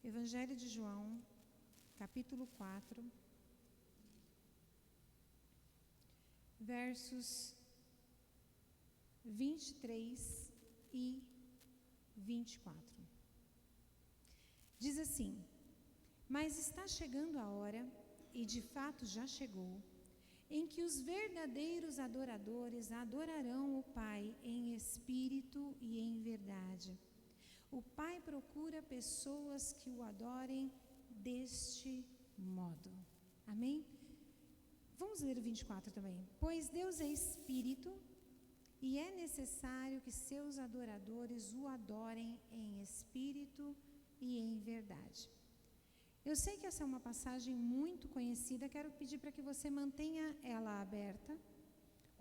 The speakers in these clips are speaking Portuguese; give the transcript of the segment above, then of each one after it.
Evangelho de João, capítulo 4, versos 23 e 24. Diz assim: mas está chegando a hora, e de fato já chegou, em que os verdadeiros adoradores adorarão o Pai em espírito e em verdade. O Pai procura pessoas que o adorem deste modo. Amém? Vamos ler o 24 também. Pois Deus é espírito, e é necessário que seus adoradores o adorem em espírito e em verdade. Eu sei que essa é uma passagem muito conhecida, quero pedir para que você mantenha ela aberta,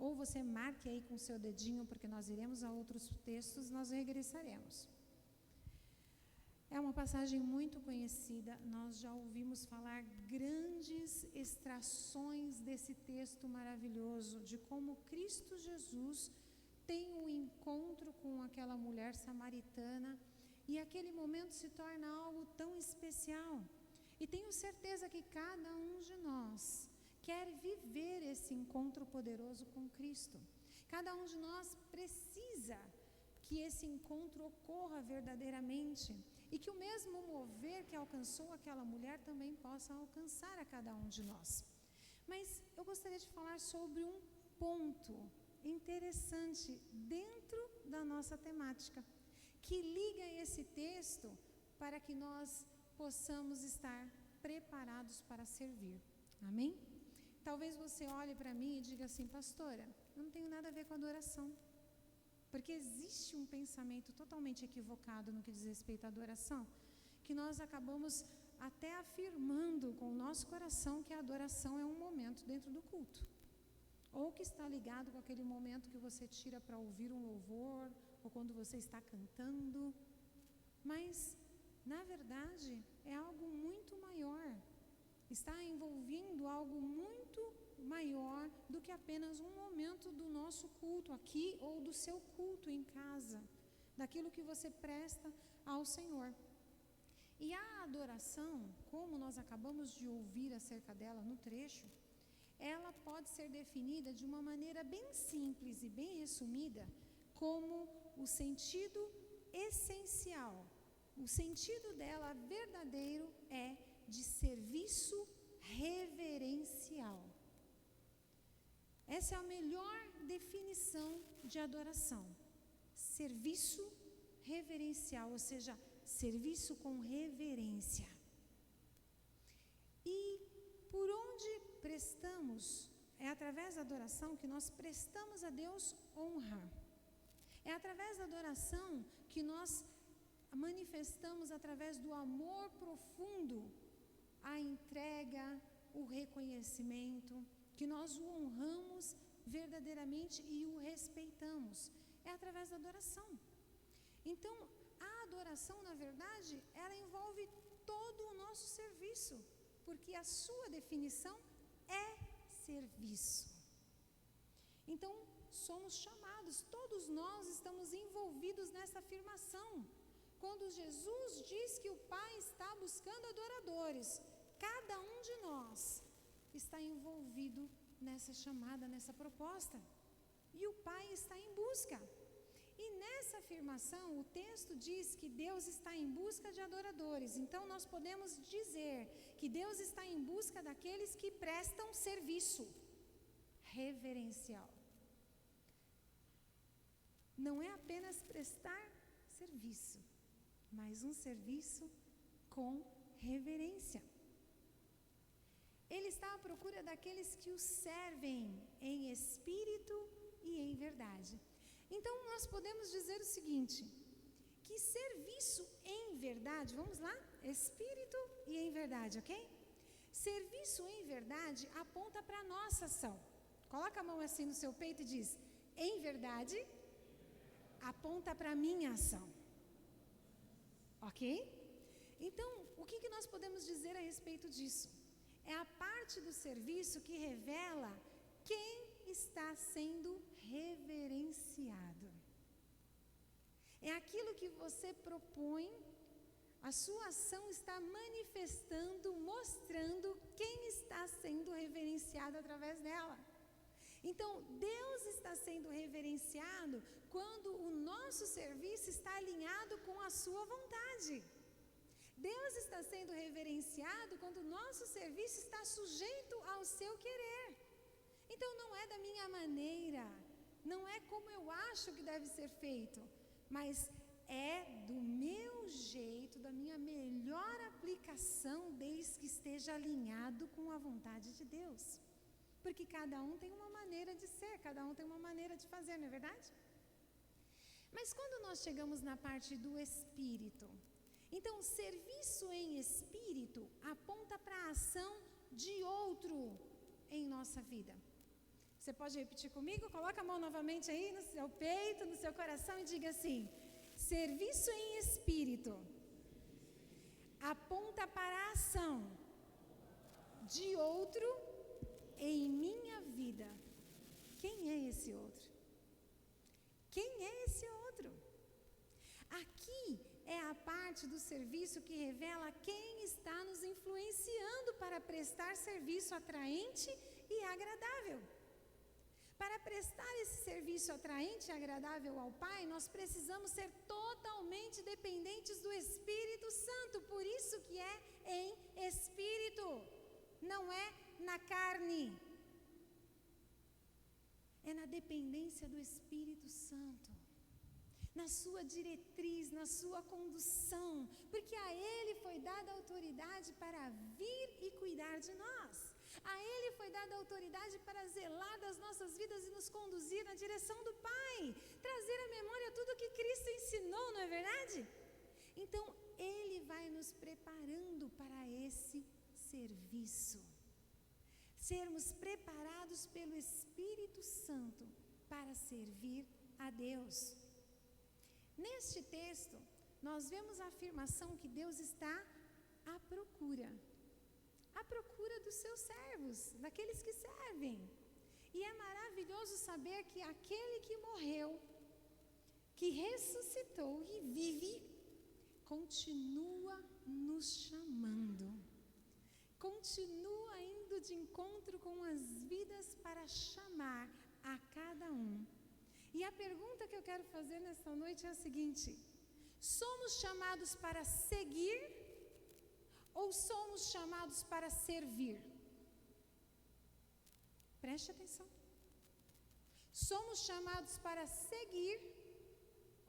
ou você marque aí com o seu dedinho, porque nós iremos a outros textos, nós regressaremos. É uma passagem muito conhecida, nós já ouvimos falar grandes extrações desse texto maravilhoso, de como Cristo Jesus tem um encontro com aquela mulher samaritana, e aquele momento se torna algo tão especial. E tenho certeza que cada um de nós quer viver esse encontro poderoso com Cristo. Cada um de nós precisa que esse encontro ocorra verdadeiramente e que o mesmo mover que alcançou aquela mulher também possa alcançar a cada um de nós. Mas eu gostaria de falar sobre um ponto interessante dentro da nossa temática, que liga esse texto para que nós possamos estar preparados para servir. Amém? Talvez você olhe para mim e diga assim: pastora, eu não tenho nada a ver com adoração. Porque existe um pensamento totalmente equivocado no que diz respeito à adoração, que nós acabamos até afirmando com o nosso coração que a adoração é um momento dentro do culto. Ou que está ligado com aquele momento que você tira para ouvir um louvor, ou quando você está cantando. Mas, na verdade, é algo muito maior. Está envolvendo algo muito maior do que apenas um momento do nosso culto aqui ou do seu culto em casa, daquilo que você presta ao Senhor. E a adoração, como nós acabamos de ouvir acerca dela no trecho, ela pode ser definida de uma maneira bem simples e bem resumida como o sentido essencial. O sentido dela verdadeiro é de serviço reverencial. Essa é a melhor definição de adoração. Serviço reverencial, ou seja, serviço com reverência. E por onde prestamos, é através da adoração que nós prestamos a Deus honra. É através da adoração que nós manifestamos, através do amor profundo, a entrega, o reconhecimento, que nós o honramos verdadeiramente e o respeitamos. É através da adoração. Então, a adoração, na verdade, ela envolve todo o nosso serviço, porque a sua definição é serviço. Então, somos chamados, todos nós estamos envolvidos nessa afirmação. Quando Jesus diz que o Pai está buscando adoradores, cada um de nós está envolvido nessa chamada, nessa proposta. E o Pai está em busca. E nessa afirmação, o texto diz que Deus está em busca de adoradores. Então, nós podemos dizer que Deus está em busca daqueles que prestam serviço reverencial. Não é apenas prestar serviço, mas um serviço com reverência. Ele está à procura daqueles que o servem em espírito e em verdade. Então, nós podemos dizer o seguinte, que serviço em verdade, vamos lá? Espírito e em verdade, ok? Serviço em verdade aponta para a nossa ação. Coloca a mão assim no seu peito e diz: em verdade, aponta para a minha ação. Ok? Então, o que nós podemos dizer a respeito disso? É a parte do serviço que revela quem está sendo reverenciado. É aquilo que você propõe A sua ação está manifestando, mostrando quem está sendo reverenciado através dela. Então, Deus está sendo reverenciado quando o nosso serviço está alinhado com a sua vontade. Deus está sendo reverenciado quando o nosso serviço está sujeito ao seu querer. Então, não é da minha maneira, não é como eu acho que deve ser feito, mas é do meu jeito, da minha melhor aplicação, desde que esteja alinhado com a vontade de Deus. Porque cada um tem uma maneira de ser, cada um tem uma maneira de fazer, não é verdade? Mas quando nós chegamos na parte do Espírito, então serviço em Espírito aponta para a ação de outro em nossa vida. Você pode repetir comigo? Coloca a mão novamente aí no seu peito, no seu coração e diga assim: serviço em Espírito aponta para a ação de outro em minha vida. Quem é esse outro? Quem é esse outro? Aqui é a parte do serviço que revela quem está nos influenciando para prestar serviço atraente e agradável. Para prestar esse serviço atraente e agradável ao Pai, nós precisamos ser totalmente dependentes do Espírito Santo. Por isso que é em Espírito, não é na carne. É na dependência do Espírito Santo, na sua diretriz, na sua condução, porque a Ele foi dada autoridade para vir e cuidar de nós. A Ele foi dada autoridade para zelar das nossas vidas e nos conduzir na direção do Pai, trazer à memória tudo que Cristo ensinou, não é verdade? Então, Ele vai nos preparando para esse serviço. Sermos preparados pelo Espírito Santo para servir a Deus. Neste texto, nós vemos a afirmação que Deus está à procura dos seus servos, daqueles que servem. E é maravilhoso saber que aquele que morreu, que ressuscitou e vive, continua nos chamando, continua indo de encontro com as vidas para chamar a cada um. E a pergunta que eu quero fazer nesta noite é a seguinte: somos chamados para seguir ou somos chamados para servir? Preste atenção. Somos chamados para seguir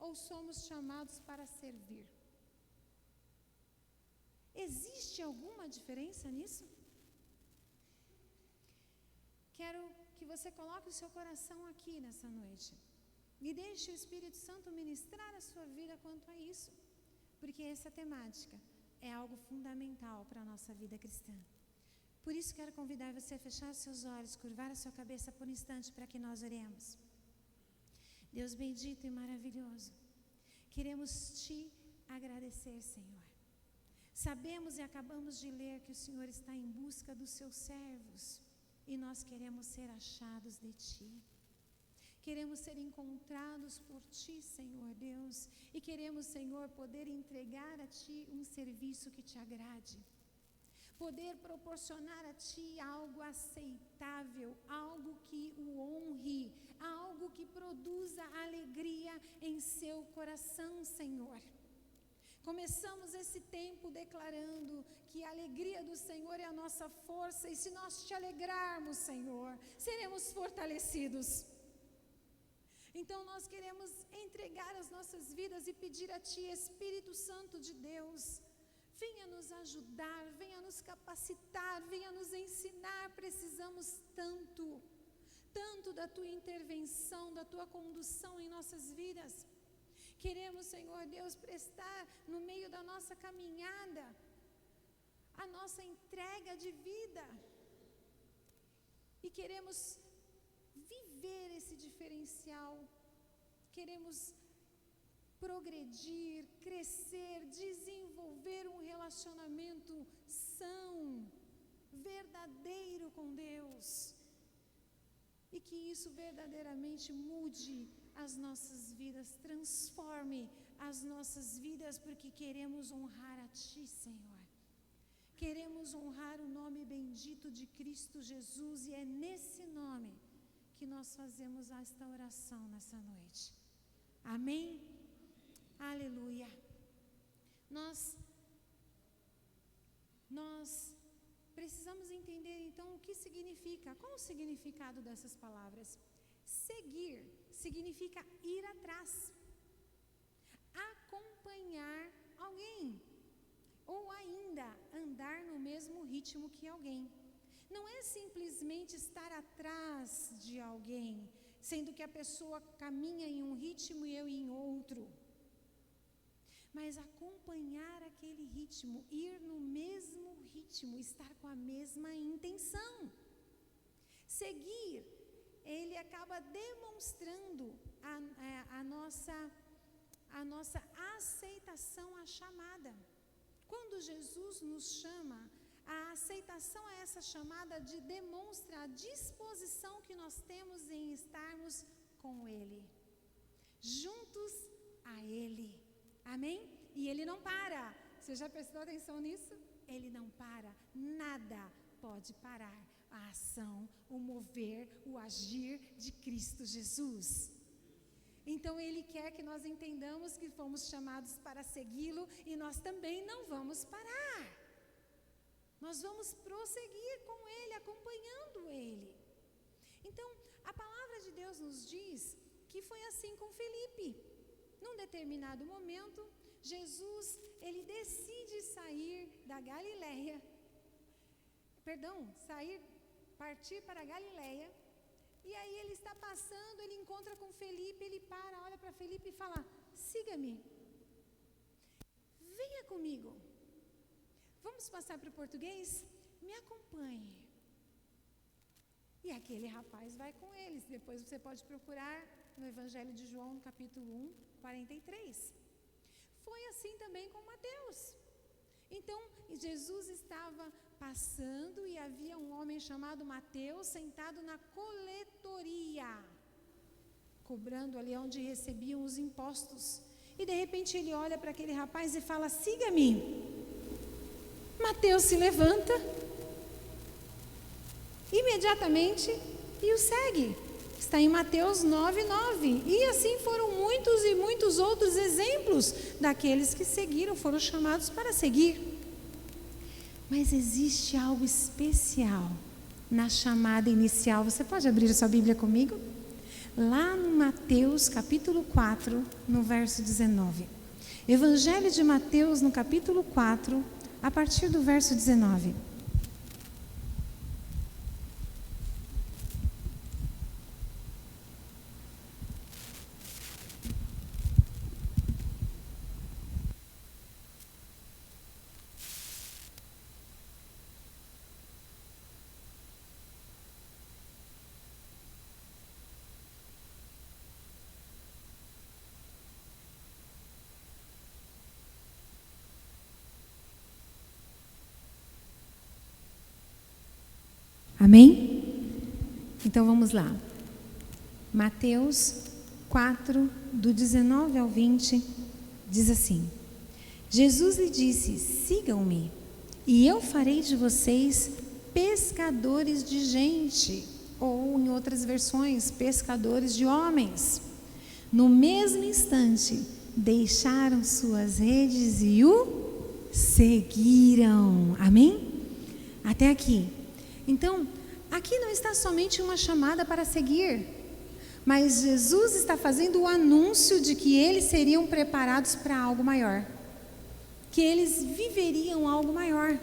ou somos chamados para servir? Existe alguma diferença nisso? Quero que você coloque o seu coração aqui nessa noite e deixe o Espírito Santo ministrar a sua vida quanto a isso, porque essa temática é algo fundamental para a nossa vida cristã. Por isso quero convidar você a fechar os seus olhos, curvar a sua cabeça por um instante para que nós oremos. Deus bendito e maravilhoso, queremos Te agradecer, Senhor. Sabemos e acabamos de ler que o Senhor está em busca dos seus servos e nós queremos ser achados de Ti. Queremos ser encontrados por Ti, Senhor Deus, e queremos, Senhor, poder entregar a Ti um serviço que Te agrade, poder proporcionar a Ti algo aceitável, algo que o honre, algo que produza alegria em seu coração, Senhor. Começamos esse tempo declarando que a alegria do Senhor é a nossa força, e se nós Te alegrarmos, Senhor, seremos fortalecidos. Então nós queremos entregar as nossas vidas e pedir a Ti, Espírito Santo de Deus, venha nos ajudar, venha nos capacitar, venha nos ensinar. Precisamos tanto da Tua intervenção, da Tua condução em nossas vidas. Queremos, Senhor Deus, prestar no meio da nossa caminhada a nossa entrega de vida. E queremos viver esse diferencial. Queremos progredir, crescer, desenvolver um relacionamento são, verdadeiro com Deus. E que isso verdadeiramente mude as nossas vidas, transforme as nossas vidas, porque queremos honrar a Ti, Senhor. Queremos honrar o nome bendito de Cristo Jesus, e é nesse nome que nós fazemos esta oração nessa noite. Amém? Aleluia. Nós precisamos entender então o que significa, qual o significado dessas palavras. Seguir significa ir atrás, acompanhar alguém, ou ainda andar no mesmo ritmo que alguém. Não é simplesmente estar atrás de alguém, sendo que a pessoa caminha em um ritmo e eu em outro. Mas acompanhar aquele ritmo, ir no mesmo ritmo, estar com a mesma intenção. Seguir, ele acaba demonstrando a nossa aceitação à chamada. Quando Jesus nos chama, a aceitação a essa chamada demonstra a disposição que nós temos em estarmos com Ele, juntos a Ele. Amém? E Ele não para. Você já prestou atenção nisso? Ele não para. Nada pode parar a ação, o mover, o agir de Cristo Jesus. Então Ele quer que nós entendamos que fomos chamados para segui-lo, e nós também não vamos parar. Nós vamos prosseguir com Ele, acompanhando Ele. Então, a palavra de Deus nos diz que foi assim com Felipe. Num determinado momento, Jesus, ele decide sair da Galileia, partir para a Galileia, e aí ele está passando, ele encontra com Felipe, ele para, olha para Felipe e fala: siga-me, venha comigo. Vamos passar para o português? Me acompanhe. E aquele rapaz vai com eles. Depois você pode procurar no Evangelho de João, no capítulo 1, 43. Foi assim também com Mateus. Então, Jesus estava passando e havia um homem chamado Mateus sentado na coletoria, cobrando ali onde recebiam os impostos. E de repente ele olha para aquele rapaz e fala: siga-me. Mateus se levanta imediatamente e o segue. Está em Mateus 9:9. E assim foram muitos e muitos outros exemplos daqueles que seguiram, foram chamados para seguir. Mas existe algo especial na chamada inicial. Você pode abrir a sua Bíblia comigo? Lá no Mateus capítulo 4, no verso 19. Evangelho de Mateus, no capítulo 4, a partir do verso 19. Amém? Então vamos lá. Mateus 4, do 19 ao 20, diz assim: Jesus lhe disse: sigam-me, e eu farei de vocês pescadores de gente, ou em outras versões, pescadores de homens. No mesmo instante, deixaram suas redes e o seguiram. Amém? Até aqui. Então, aqui não está somente uma chamada para seguir, mas Jesus está fazendo o anúncio de que eles seriam preparados para algo maior, que eles viveriam algo maior.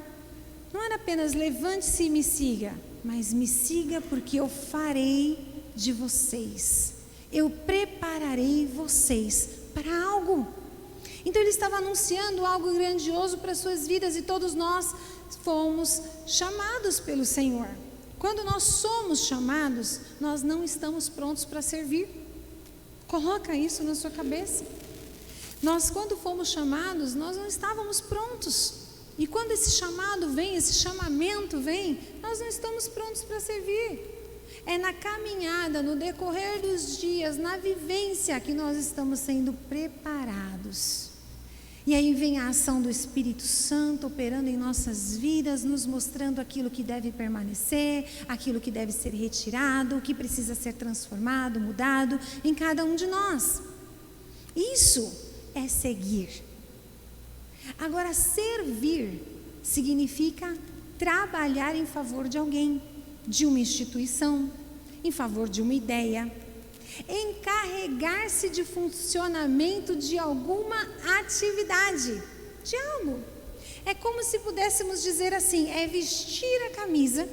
Não era apenas levante-se e me siga, mas me siga porque eu farei de vocês, eu prepararei vocês para algo. Então ele estava anunciando algo grandioso para as suas vidas, e todos nós fomos chamados pelo Senhor. Quando nós somos chamados, nós não estamos prontos para servir. Coloca isso na sua cabeça. Nós, quando fomos chamados, nós não estávamos prontos. E quando esse chamado vem, esse chamamento vem, nós não estamos prontos para servir. É na caminhada, no decorrer dos dias, na vivência que nós estamos sendo preparados. E aí vem a ação do Espírito Santo operando em nossas vidas, nos mostrando aquilo que deve permanecer, aquilo que deve ser retirado, o que precisa ser transformado, mudado em cada um de nós. Isso é seguir. Agora, servir significa trabalhar em favor de alguém, de uma instituição, em favor de uma ideia, encarregar-se de funcionamento de alguma atividade, de algo. É como se pudéssemos dizer assim, é vestir a camisa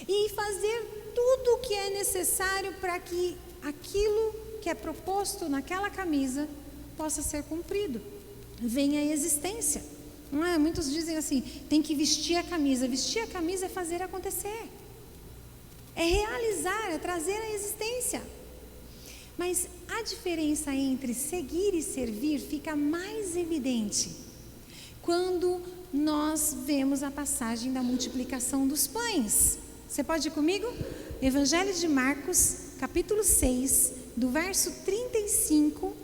e fazer tudo o que é necessário para que aquilo que é proposto naquela camisa possa ser cumprido, venha à existência. Não é? Muitos dizem assim, tem que vestir a camisa. Vestir a camisa é fazer acontecer. É realizar, é trazer à existência. Mas a diferença entre seguir e servir fica mais evidente quando nós vemos a passagem da multiplicação dos pães. Você pode ir comigo? Evangelho de Marcos, capítulo 6, do verso 35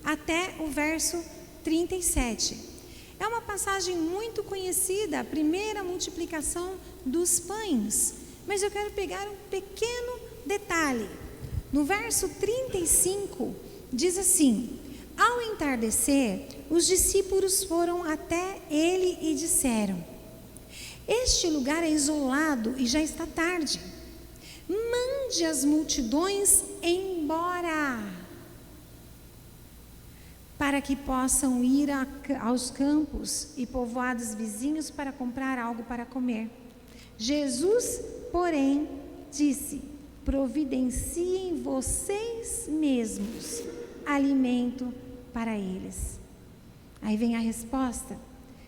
até o verso 37. É uma passagem muito conhecida, a primeira multiplicação dos pães. Mas eu quero pegar um pequeno detalhe. No verso 35, diz assim: ao entardecer, os discípulos foram até ele e disseram: este lugar é isolado e já está tarde. Mande as multidões embora, para que possam ir aos campos e povoados vizinhos para comprar algo para comer. Jesus, porém, disse: providenciem vocês mesmos alimento para eles. Aí vem a resposta: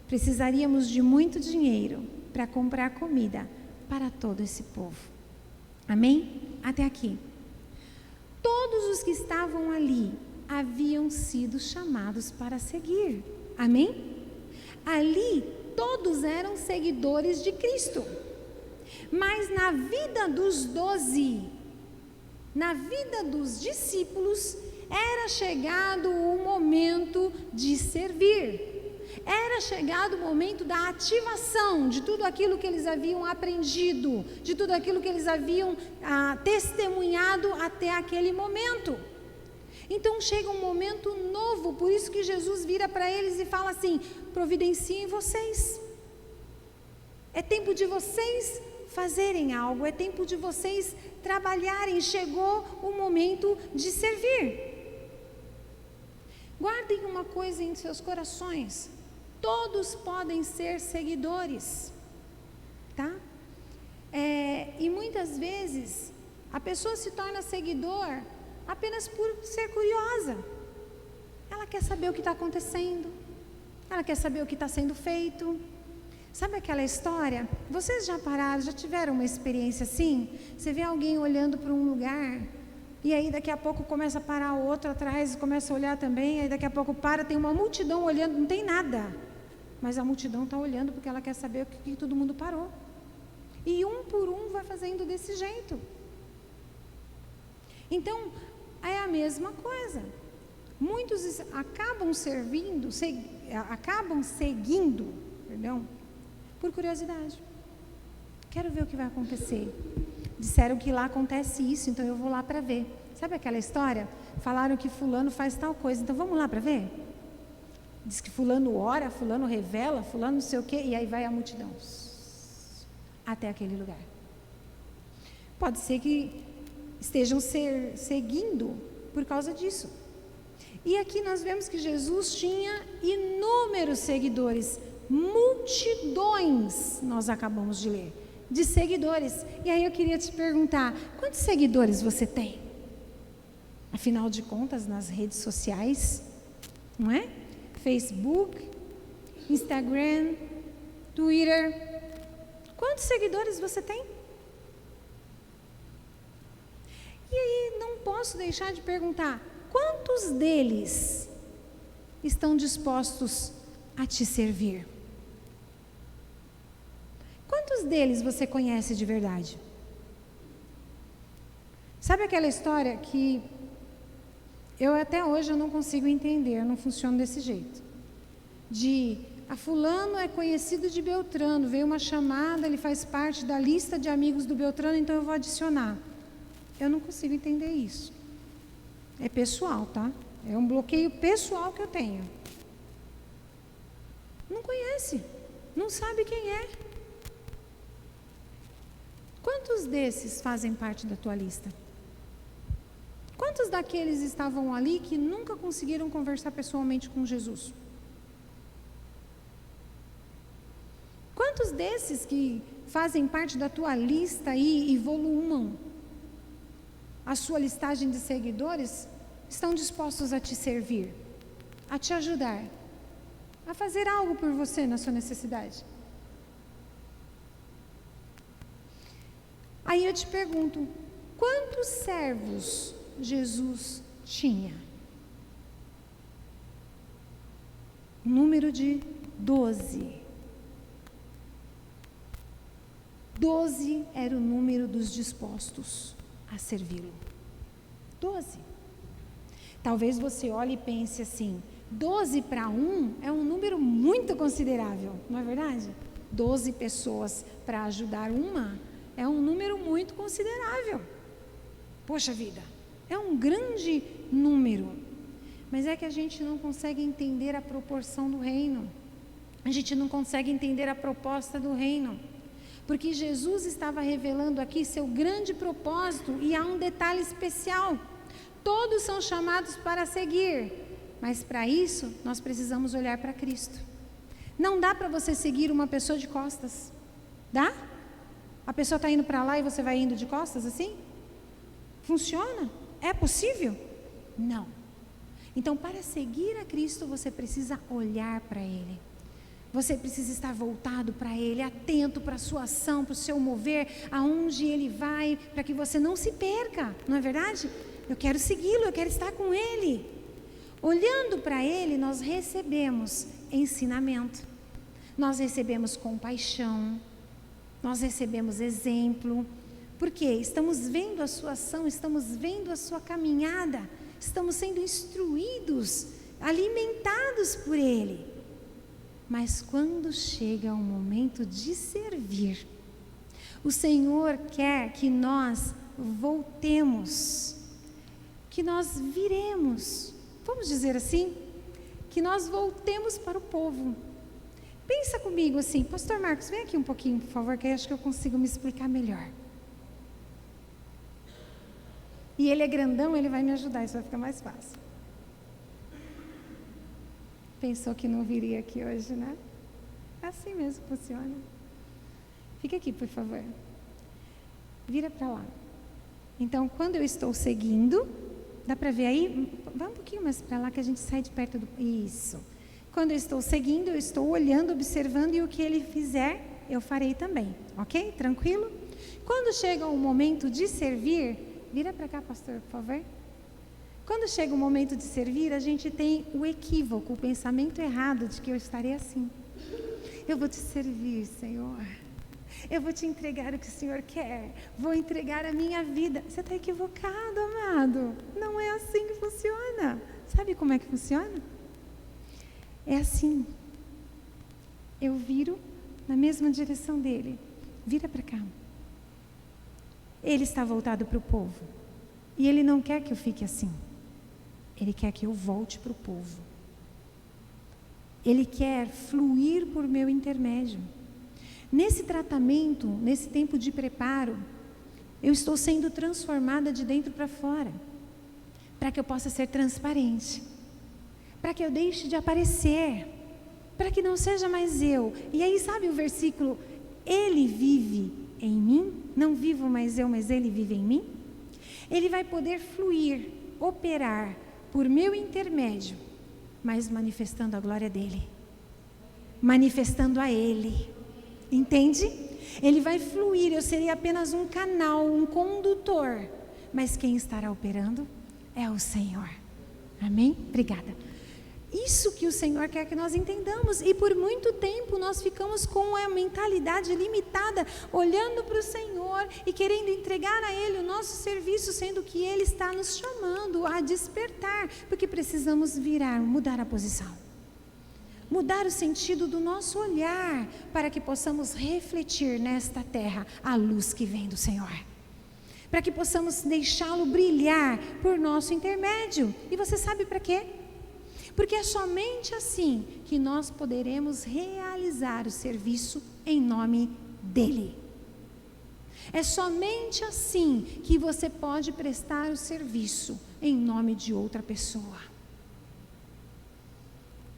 precisaríamos de muito dinheiro para comprar comida para todo esse povo. Amém? Até aqui. Todos os que estavam ali haviam sido chamados para seguir. Amém? Ali todos eram seguidores de Cristo. Mas na vida dos 12, na vida dos discípulos, era chegado o momento de servir. Era chegado o momento da ativação de tudo aquilo que eles haviam aprendido, de tudo aquilo que eles haviam testemunhado até aquele momento. Então chega um momento novo, por isso que Jesus vira para eles e fala assim: providenciem vocês. É tempo de vocês fazerem algo, é tempo de vocês trabalharem, chegou o momento de servir. Guardem uma coisa em seus corações: todos podem ser seguidores, tá? E muitas vezes a pessoa se torna seguidor apenas por ser curiosa. Ela quer saber o que está acontecendo, ela quer saber o que está sendo feito. Sabe aquela história? Vocês já pararam, já tiveram uma experiência assim? Você vê alguém olhando para um lugar, e aí daqui a pouco começa a parar o outro atrás, começa a olhar também, aí daqui a pouco para, tem uma multidão olhando, não tem nada. Mas a multidão está olhando porque ela quer saber o que todo mundo parou. E um por um vai fazendo desse jeito. Então, é a mesma coisa. Muitos acabam seguindo, por curiosidade. Quero ver o que vai acontecer. Disseram que lá acontece isso, então eu vou lá para ver. Sabe aquela história? Falaram que fulano faz tal coisa, então vamos lá para ver? Diz que fulano ora, fulano revela, fulano não sei o quê, e aí vai a multidão até aquele lugar. Pode ser que estejam seguindo por causa disso. E aqui nós vemos que Jesus tinha inúmeros seguidores, multidões, nós acabamos de ler, de seguidores. E aí eu queria te perguntar: quantos seguidores você tem? Afinal de contas, nas redes sociais, não é? Facebook, Instagram, Twitter. Quantos seguidores você tem? E aí não posso deixar de perguntar: quantos deles estão dispostos a te servir? Quantos deles você conhece de verdade? Sabe aquela história que eu até hoje eu não consigo entender, não funciona desse jeito. A fulano é conhecido de Beltrano, veio uma chamada, ele faz parte da lista de amigos do Beltrano, então eu vou adicionar. Eu não consigo entender isso. É pessoal, tá? É um bloqueio pessoal que eu tenho. Não conhece, não sabe quem é. Quantos desses fazem parte da tua lista? Quantos daqueles estavam ali que nunca conseguiram conversar pessoalmente com Jesus? Quantos desses que fazem parte da tua lista aí e volumam a sua listagem de seguidores estão dispostos a te servir, a te ajudar, a fazer algo por você na sua necessidade? Aí eu te pergunto, quantos servos Jesus tinha? Número de 12. 12 era o número dos dispostos a servi-lo. 12. Talvez você olhe e pense assim, 12 para 1 é um número muito considerável, não é verdade? 12 pessoas para ajudar uma é um número muito considerável. Poxa vida, é um grande número. Mas é que a gente não consegue entender a proporção do reino. A gente não consegue entender a proposta do reino. Porque Jesus estava revelando aqui seu grande propósito e há um detalhe especial. Todos são chamados para seguir, mas para isso nós precisamos olhar para Cristo. Não dá para você seguir uma pessoa de costas. Dá? A pessoa está indo para lá e você vai indo de costas assim? Funciona? É possível? Não. Então, para seguir a Cristo, você precisa olhar para Ele. Você precisa estar voltado para Ele, atento para a sua ação, para o seu mover, aonde Ele vai, para que você não se perca, não é verdade? Eu quero segui-lo, eu quero estar com Ele. Olhando para Ele, nós recebemos ensinamento, nós recebemos compaixão, nós recebemos exemplo, porque estamos vendo a sua ação, estamos vendo a sua caminhada, estamos sendo instruídos, alimentados por Ele. Mas quando chega o momento de servir, o Senhor quer que nós voltemos, que nós viremos, vamos dizer assim, que nós voltemos para o povo. Pensa comigo assim, Pastor Marcos, vem aqui um pouquinho, por favor, que eu acho que eu consigo me explicar melhor. E ele é grandão, ele vai me ajudar, isso vai ficar mais fácil. Pensou que não viria aqui hoje, né? É assim mesmo que funciona. Fica aqui, por favor. Vira para lá. Então, quando eu estou seguindo, dá para ver aí? Vai um pouquinho mais para lá que a gente sai de perto do... Isso. Quando eu estou seguindo, eu estou olhando, observando e o que ele fizer, eu farei também. Ok? Tranquilo? Quando chega o momento de servir, vira para cá, pastor, por favor. Quando chega o momento de servir, a gente tem o equívoco, o pensamento errado de que eu estarei assim. Eu vou te servir, Senhor. Eu vou te entregar o que o Senhor quer. Vou entregar a minha vida. Você está equivocado, amado. Não é assim que funciona. Sabe como é que funciona? É assim. Eu viro na mesma direção dele. Vira para cá. Ele está voltado para o povo. E ele não quer que eu fique assim. Ele quer que eu volte para o povo. Ele quer fluir por meu intermédio. Nesse tratamento, nesse tempo de preparo, eu estou sendo transformada de dentro para fora, para que eu possa ser transparente, para que eu deixe de aparecer, para que não seja mais eu. E aí, sabe o versículo, Ele vive em mim, não vivo mais eu, mas Ele vive em mim? Ele vai poder fluir, operar por meu intermédio, mas manifestando a glória dEle, manifestando a Ele, entende? Ele vai fluir, eu serei apenas um canal, um condutor, mas quem estará operando é o Senhor. Amém? Obrigada. Isso que o Senhor quer que nós entendamos. E por muito tempo nós ficamos com a mentalidade limitada, olhando para o Senhor e querendo entregar a Ele o nosso serviço, sendo que Ele está nos chamando a despertar, porque precisamos mudar a posição. Mudar o sentido do nosso olhar, para que possamos refletir nesta terra a luz que vem do Senhor. Para que possamos deixá-lo brilhar por nosso intermédio. E você sabe para quê? Porque é somente assim que nós poderemos realizar o serviço em nome dEle. É somente assim que você pode prestar o serviço em nome de outra pessoa.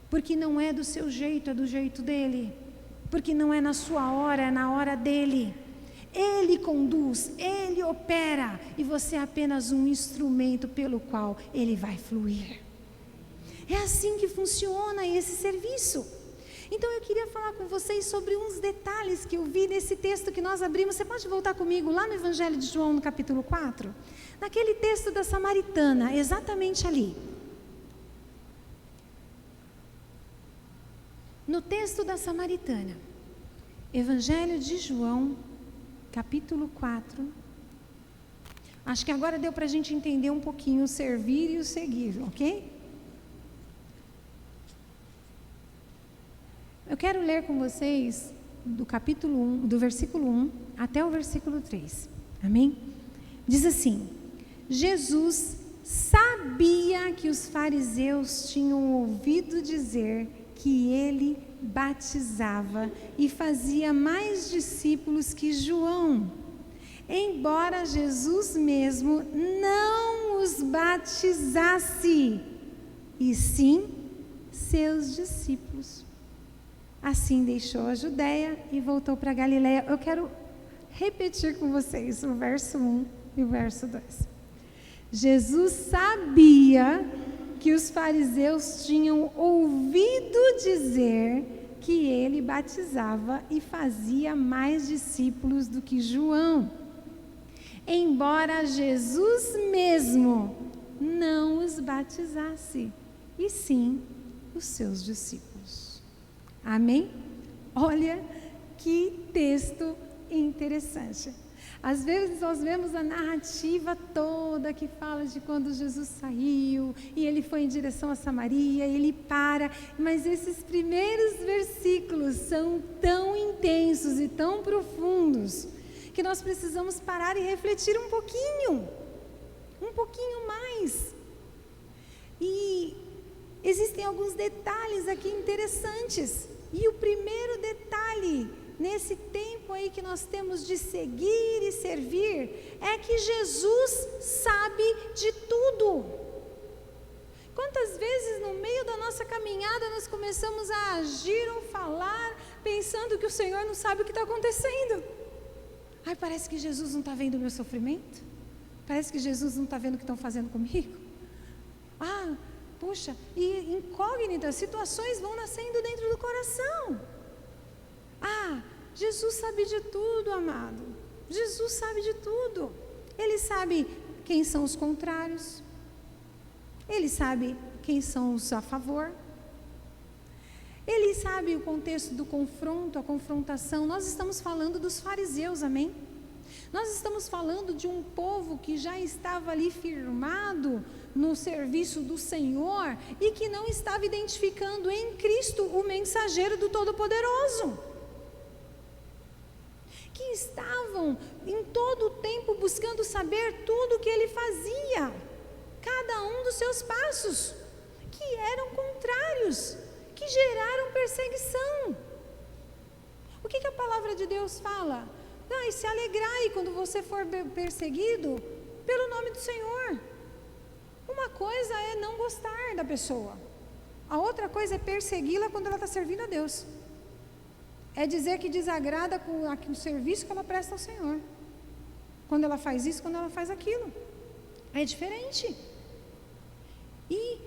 Porque não é do seu jeito, é do jeito dEle. Porque não é na sua hora, é na hora dEle. Ele conduz, Ele opera, e você é apenas um instrumento pelo qual Ele vai fluir. É assim que funciona esse serviço. Então eu queria falar com vocês sobre uns detalhes que eu vi nesse texto que nós abrimos. Você pode voltar comigo lá no Evangelho de João, no capítulo 4? Naquele texto da Samaritana, exatamente ali. No texto da Samaritana, Evangelho de João, capítulo 4. Acho que agora deu para a gente entender um pouquinho o servir e o seguir, ok? Eu quero ler com vocês do capítulo 1, do versículo 1 até o versículo 3. Amém? Diz assim: Jesus sabia que os fariseus tinham ouvido dizer que ele batizava e fazia mais discípulos que João, embora Jesus mesmo não os batizasse, e sim seus discípulos. Assim deixou a Judéia e voltou para Galiléia. Eu quero repetir com vocês o verso 1 e o verso 2. Jesus sabia que os fariseus tinham ouvido dizer que ele batizava e fazia mais discípulos do que João, embora Jesus mesmo não os batizasse, e sim os seus discípulos. Amém? Olha que texto interessante. Às vezes nós vemos a narrativa toda que fala de quando Jesus saiu e ele foi em direção a Samaria, ele para, mas esses primeiros versículos são tão intensos e tão profundos que nós precisamos parar e refletir um pouquinho mais. E existem alguns detalhes aqui interessantes. E o primeiro detalhe nesse tempo aí que nós temos de seguir e servir, é que Jesus sabe de tudo. Quantas vezes no meio da nossa caminhada nós começamos a agir ou falar, pensando que o Senhor não sabe o que está acontecendo? Ai, parece que Jesus não está vendo o meu sofrimento? Parece que Jesus não está vendo o que estão fazendo comigo? Ah, puxa, e incógnitas, situações vão nascendo dentro do coração. Ah, Jesus sabe de tudo, amado. Jesus sabe de tudo. Ele sabe quem são os contrários. Ele sabe quem são os a favor. Ele sabe o contexto do confronto, a confrontação. Nós estamos falando dos fariseus, amém? Nós estamos falando de um povo que já estava ali firmado no serviço do Senhor e que não estava identificando em Cristo o mensageiro do Todo-Poderoso. Que estavam em todo o tempo buscando saber tudo o que ele fazia, cada um dos seus passos, que eram contrários, que geraram perseguição. O que a palavra de Deus fala? E se alegrai quando você for perseguido pelo nome do Senhor. Uma coisa é não gostar da pessoa, a outra coisa é persegui-la quando ela está servindo a Deus. É dizer que desagrada com o serviço que ela presta ao Senhor. Quando ela faz isso, quando ela faz aquilo. É diferente. E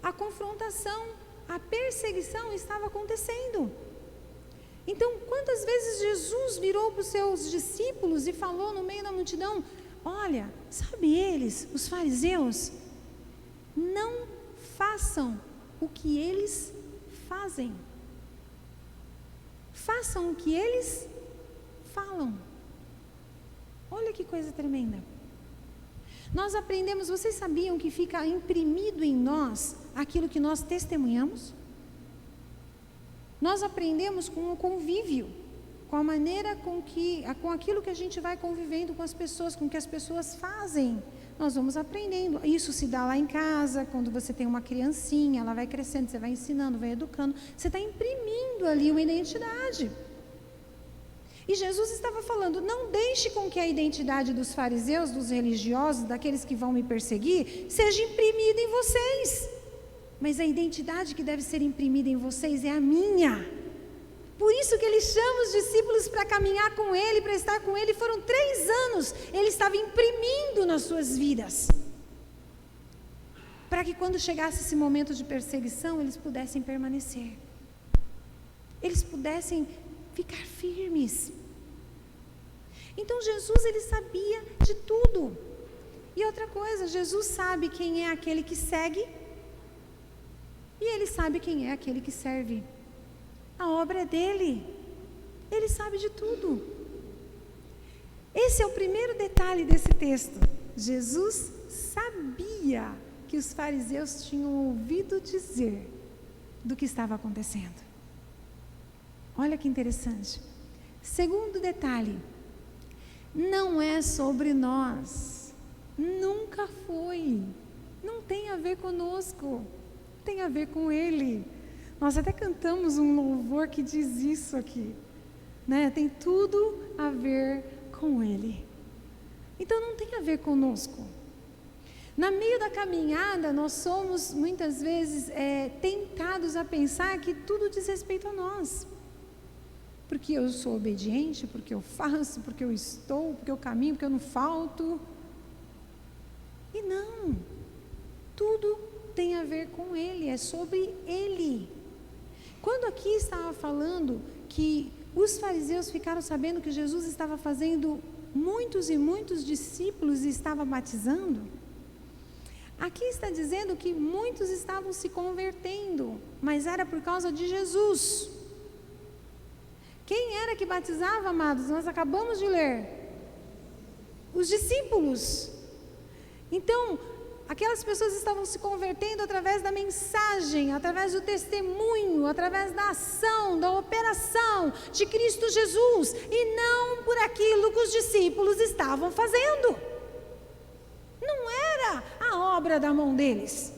a confrontação, a perseguição estava acontecendo. Então, quantas vezes Jesus virou para os seus discípulos e falou no meio da multidão: olha, sabe eles, os fariseus, não façam o que eles fazem. Façam o que eles falam. Olha que coisa tremenda. Nós aprendemos, vocês sabiam que fica imprimido em nós aquilo que nós testemunhamos? Nós aprendemos com o convívio, com a maneira com aquilo que a gente vai convivendo com as pessoas, com o que as pessoas fazem. Nós vamos aprendendo. Isso se dá lá em casa, quando você tem uma criancinha, ela vai crescendo, você vai ensinando, vai educando. Você está imprimindo ali uma identidade. E Jesus estava falando, não deixe com que a identidade dos fariseus, dos religiosos, daqueles que vão me perseguir, seja imprimida em vocês. Mas a identidade que deve ser imprimida em vocês é a minha. Por isso que ele chama os discípulos para caminhar com ele, para estar com ele. Foram 3 anos, ele estava imprimindo nas suas vidas. Para que quando chegasse esse momento de perseguição, eles pudessem permanecer. Eles pudessem ficar firmes. Então Jesus, ele sabia de tudo. E outra coisa, Jesus sabe quem é aquele que segue. E ele sabe quem é aquele que serve. A obra é dele. Ele sabe de tudo. Esse é o primeiro detalhe desse texto. Jesus sabia que os fariseus tinham ouvido dizer do que estava acontecendo. Olha que interessante. Segundo detalhe, não é sobre nós. Nunca foi. Não tem a ver conosco. Tem a ver com ele. Nós até cantamos um louvor que diz isso aqui, né? Tem tudo a ver com ele. Então não tem a ver conosco. Na meio da caminhada, nós somos muitas vezes tentados a pensar que tudo diz respeito a nós. Porque eu sou obediente, porque eu faço, porque eu estou, porque eu caminho, porque eu não falto. E não, tudo tem a ver com ele, é sobre ele. Quando aqui estava falando que os fariseus ficaram sabendo que Jesus estava fazendo muitos e muitos discípulos e estava batizando, aqui está dizendo que muitos estavam se convertendo, mas era por causa de Jesus. Quem era que batizava, amados? Nós acabamos de ler. Os discípulos. Então, aquelas pessoas estavam se convertendo através da mensagem, através do testemunho, através da ação, da operação de Cristo Jesus, e não por aquilo que os discípulos estavam fazendo. Não era a obra da mão deles.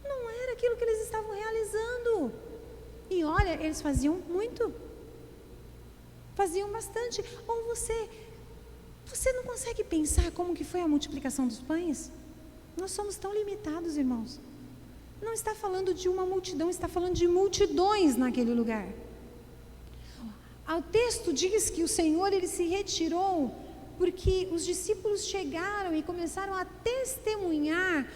Não era aquilo que eles estavam realizando. E olha, eles faziam muito. Faziam bastante. Ou você não consegue pensar como que foi a multiplicação dos pães? Nós somos tão limitados, irmãos. Não está falando de uma multidão, está falando de multidões naquele lugar. O texto diz que o Senhor, ele se retirou porque os discípulos chegaram e começaram a testemunhar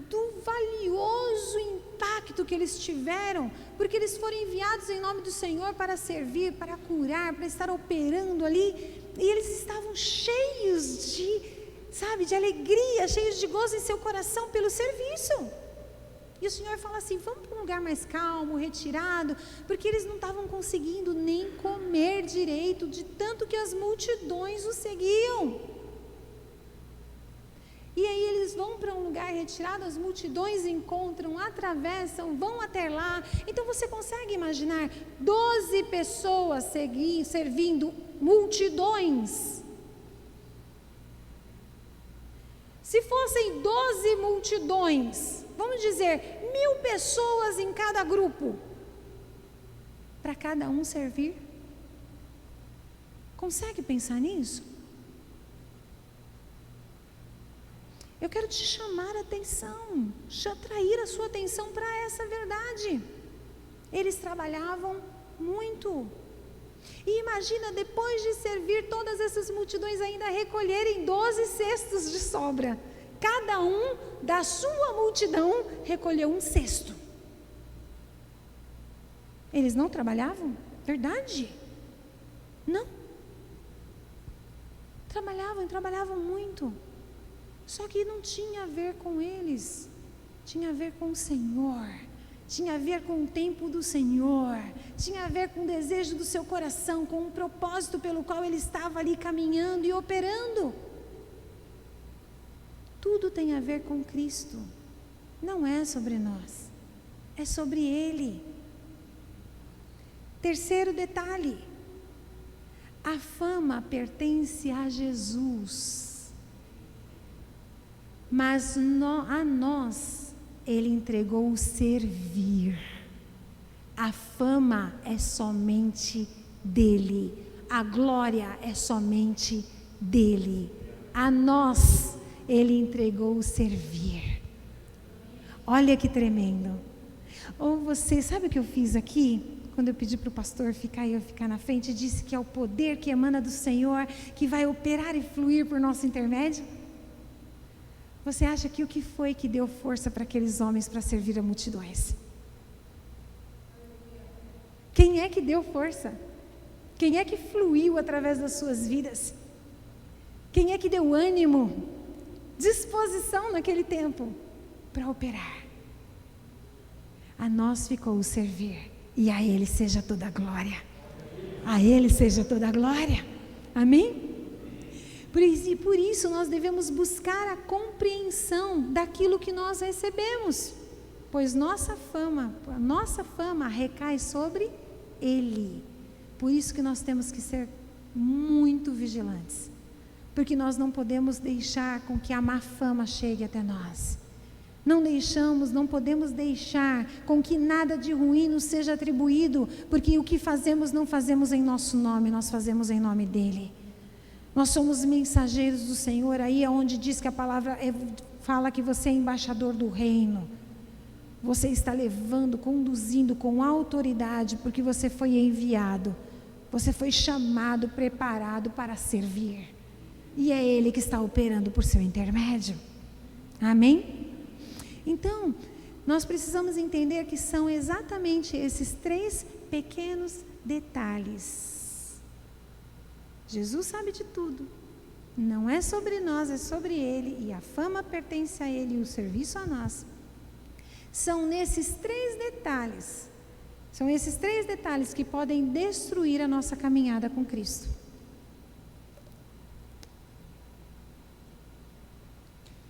do valioso impacto que eles tiveram, porque eles foram enviados em nome do Senhor para servir, para curar, para estar operando ali, e eles estavam cheios de alegria, cheios de gozo em seu coração pelo serviço. E o Senhor fala assim, vamos para um lugar mais calmo, retirado, porque eles não estavam conseguindo nem comer direito, de tanto que as multidões os seguiam. E aí eles vão para um lugar retirado, as multidões encontram, atravessam, vão até lá. Então você consegue imaginar 12 pessoas servindo multidões? Se fossem 12 multidões, vamos dizer, 1000 pessoas em cada grupo, para cada um servir? Consegue pensar nisso? Eu quero te chamar a atenção, atrair a sua atenção para essa verdade. Eles trabalhavam muito. E imagina, depois de servir todas essas multidões, ainda recolherem 12 cestos de sobra. Cada um da sua multidão recolheu um cesto. Eles não trabalhavam? Verdade? Não. Trabalhavam muito. Só que não tinha a ver com eles, tinha a ver com o Senhor. tinha a ver com o tempo do Senhor, tinha a ver com o desejo do seu coração, com o propósito pelo qual ele estava ali caminhando e operando. Tudo tem a ver com Cristo, não é sobre nós, é sobre Ele. Terceiro detalhe, a fama pertence a Jesus, mas a nós Ele entregou o servir. A fama é somente dele, a glória é somente dele. A nós Ele entregou o servir. Olha que tremendo. Ou você, sabe o que eu fiz aqui? Quando eu pedi para o pastor ficar e eu ficar na frente, disse que é o poder que emana do Senhor, que vai operar e fluir por nosso intermédio. Você acha que o que foi que deu força para aqueles homens para servir a multidões? Quem é que deu força? Quem é que fluiu através das suas vidas? Quem é que deu ânimo, disposição naquele tempo para operar? A nós ficou o servir, e a Ele seja toda a glória. A Ele seja toda a glória. Amém? Por isso nós devemos buscar a compreensão daquilo que nós recebemos, pois nossa fama recai sobre Ele. Por isso que nós temos que ser muito vigilantes, porque nós não podemos deixar com que a má fama chegue até nós. Não podemos deixar com que nada de ruim nos seja atribuído, porque o que fazemos não fazemos em nosso nome, nós fazemos em nome dEle. Nós somos mensageiros do Senhor, aí é onde diz que a palavra fala que você é embaixador do reino. Você está levando, conduzindo com autoridade, porque você foi enviado, você foi chamado, preparado para servir. E é Ele que está operando por seu intermédio. Amém? Então, nós precisamos entender que são exatamente esses 3 pequenos detalhes. Jesus sabe de tudo, não é sobre nós, é sobre Ele, e a fama pertence a Ele e o serviço a nós. São esses 3 detalhes que podem destruir a nossa caminhada com Cristo.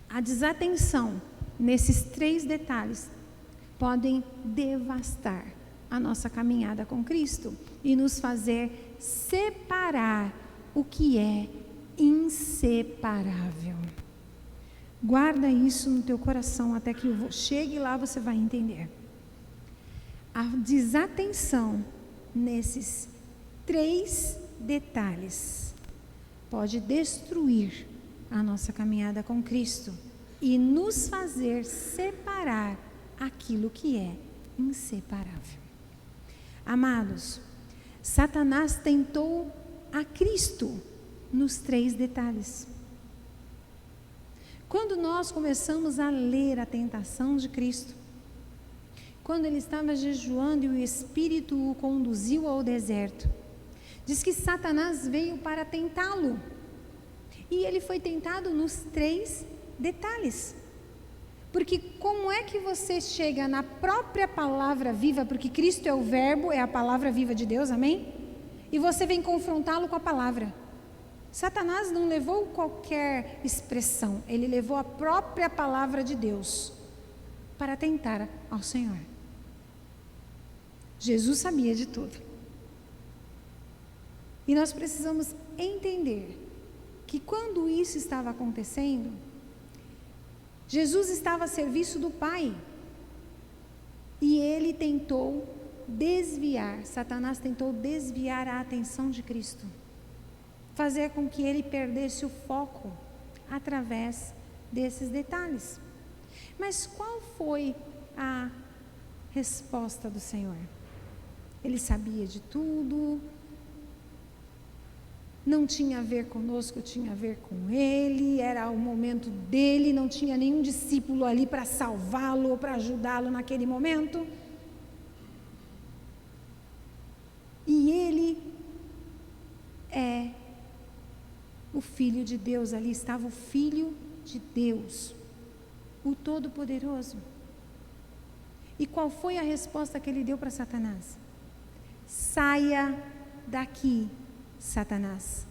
A desatenção nesses 3 detalhes podem devastar a nossa caminhada com Cristo e nos fazer separar o que é inseparável. Guarda isso no teu coração até que eu chegue lá, você vai entender. A desatenção nesses 3 detalhes pode destruir a nossa caminhada com Cristo e nos fazer separar aquilo que é inseparável. Amados, Satanás tentou a Cristo nos 3 detalhes. Quando nós começamos a ler a tentação de Cristo, quando ele estava jejuando e o Espírito o conduziu ao deserto, diz que Satanás veio para tentá-lo. E ele foi tentado nos 3 detalhes. Porque como é que você chega na própria palavra viva, porque Cristo é o verbo, é a palavra viva de Deus, amém? E você vem confrontá-lo com a palavra. Satanás não levou qualquer expressão, ele levou a própria palavra de Deus para tentar ao Senhor. Jesus sabia de tudo. E nós precisamos entender que quando isso estava acontecendo, Jesus estava a serviço do Pai. E ele tentou desviar, Satanás tentou desviar a atenção de Cristo, fazer com que ele perdesse o foco através desses detalhes. Mas qual foi a resposta do Senhor? Ele sabia de tudo, não tinha a ver conosco, tinha a ver com ele, era o momento dele, não tinha nenhum discípulo ali para salvá-lo ou para ajudá-lo naquele momento. E ele é o Filho de Deus, ali estava o Filho de Deus, o Todo-Poderoso. E qual foi a resposta que ele deu para Satanás? Saia daqui, Satanás,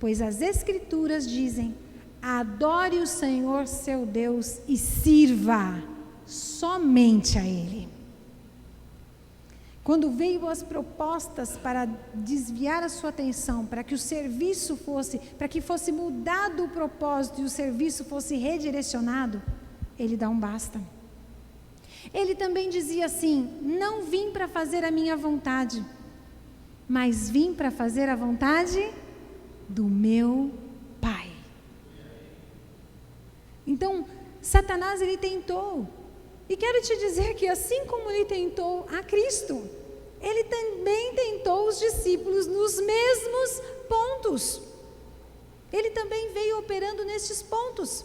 pois as Escrituras dizem: adore o Senhor seu Deus e sirva somente a Ele. Quando veio as propostas para desviar a sua atenção, para que o serviço fosse, para que fosse mudado o propósito e o serviço fosse redirecionado, ele dá um basta. Ele também dizia assim: não vim para fazer a minha vontade, mas vim para fazer a vontade do meu Pai. Então, Satanás, ele tentou. E quero te dizer que assim como ele tentou a Cristo, ele também tentou os discípulos nos mesmos pontos. Ele também veio operando nestes pontos.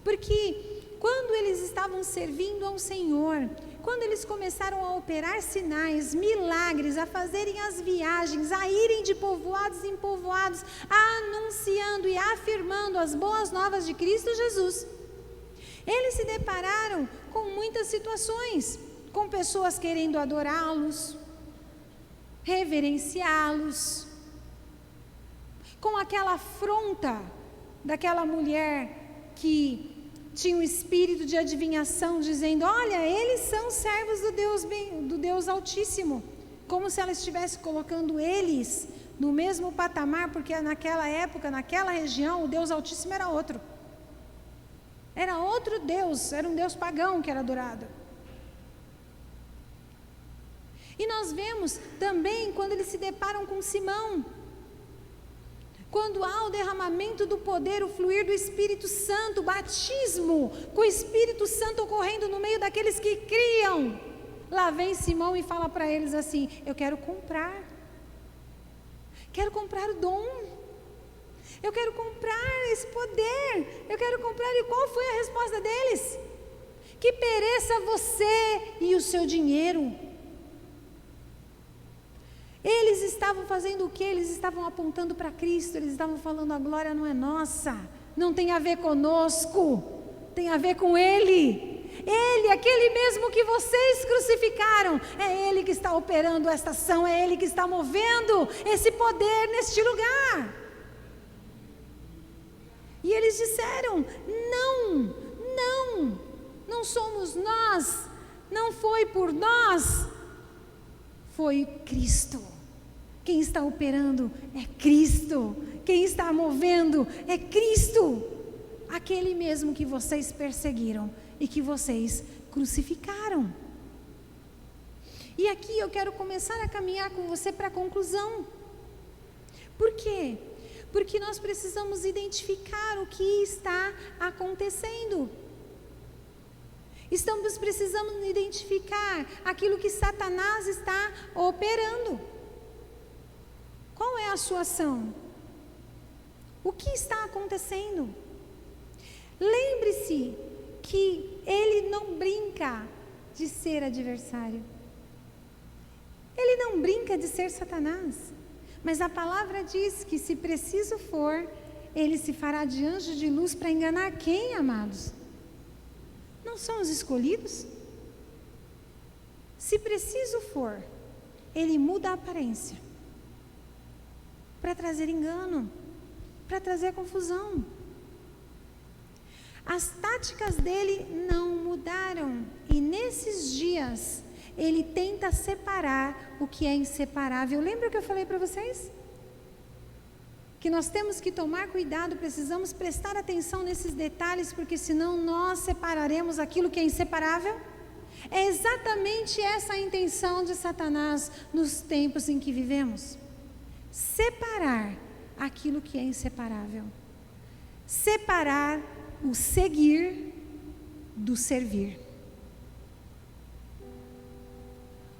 Porque quando eles estavam servindo ao Senhor, quando eles começaram a operar sinais, milagres, a fazerem as viagens, a irem de povoados em povoados, anunciando e afirmando as boas novas de Cristo Jesus, eles se depararam com muitas situações, com pessoas querendo adorá-los, reverenciá-los, com aquela afronta daquela mulher que tinha um espírito de adivinhação, dizendo: olha, eles são servos do Deus Altíssimo, como se ela estivesse colocando eles no mesmo patamar, porque naquela época, naquela região, o Deus Altíssimo era outro. Era outro Deus, era um Deus pagão que era adorado. E nós vemos também quando eles se deparam com Simão, quando há o derramamento do poder, o fluir do Espírito Santo, o batismo com o Espírito Santo ocorrendo no meio daqueles que criam. Lá vem Simão e fala para eles assim: eu quero comprar o dom, eu quero comprar esse poder, eu quero comprar. E qual foi a resposta deles? Que pereça você e o seu dinheiro. Eles estavam fazendo o que? Eles estavam apontando para Cristo, eles estavam falando: a glória não é nossa, não tem a ver conosco, tem a ver com Ele. Ele, aquele mesmo que vocês crucificaram, é Ele que está operando esta ação, é Ele que está movendo esse poder neste lugar. E eles disseram: não somos nós, não foi por nós, foi Cristo. Quem está operando é Cristo, quem está movendo é Cristo, aquele mesmo que vocês perseguiram e que vocês crucificaram. E aqui eu quero começar a caminhar com você para a conclusão. Por quê? Porque nós precisamos identificar o que está acontecendo. Precisamos identificar aquilo que Satanás está operando. Qual é a sua ação? O que está acontecendo? Lembre-se que ele não brinca de ser adversário. Ele não brinca de ser Satanás. Mas a palavra diz que, se preciso for, ele se fará de anjo de luz para enganar quem, amados? Não são os escolhidos? Se preciso for, ele muda a aparência para trazer engano, para trazer confusão. As táticas dele não mudaram, e nesses dias ele tenta separar o que é inseparável. Lembra o que eu falei para vocês? Que nós temos que tomar cuidado, precisamos prestar atenção nesses detalhes, porque senão nós separaremos aquilo que é inseparável. É exatamente essa a intenção de Satanás nos tempos em que vivemos. Separar aquilo que é inseparável. Separar o seguir do servir.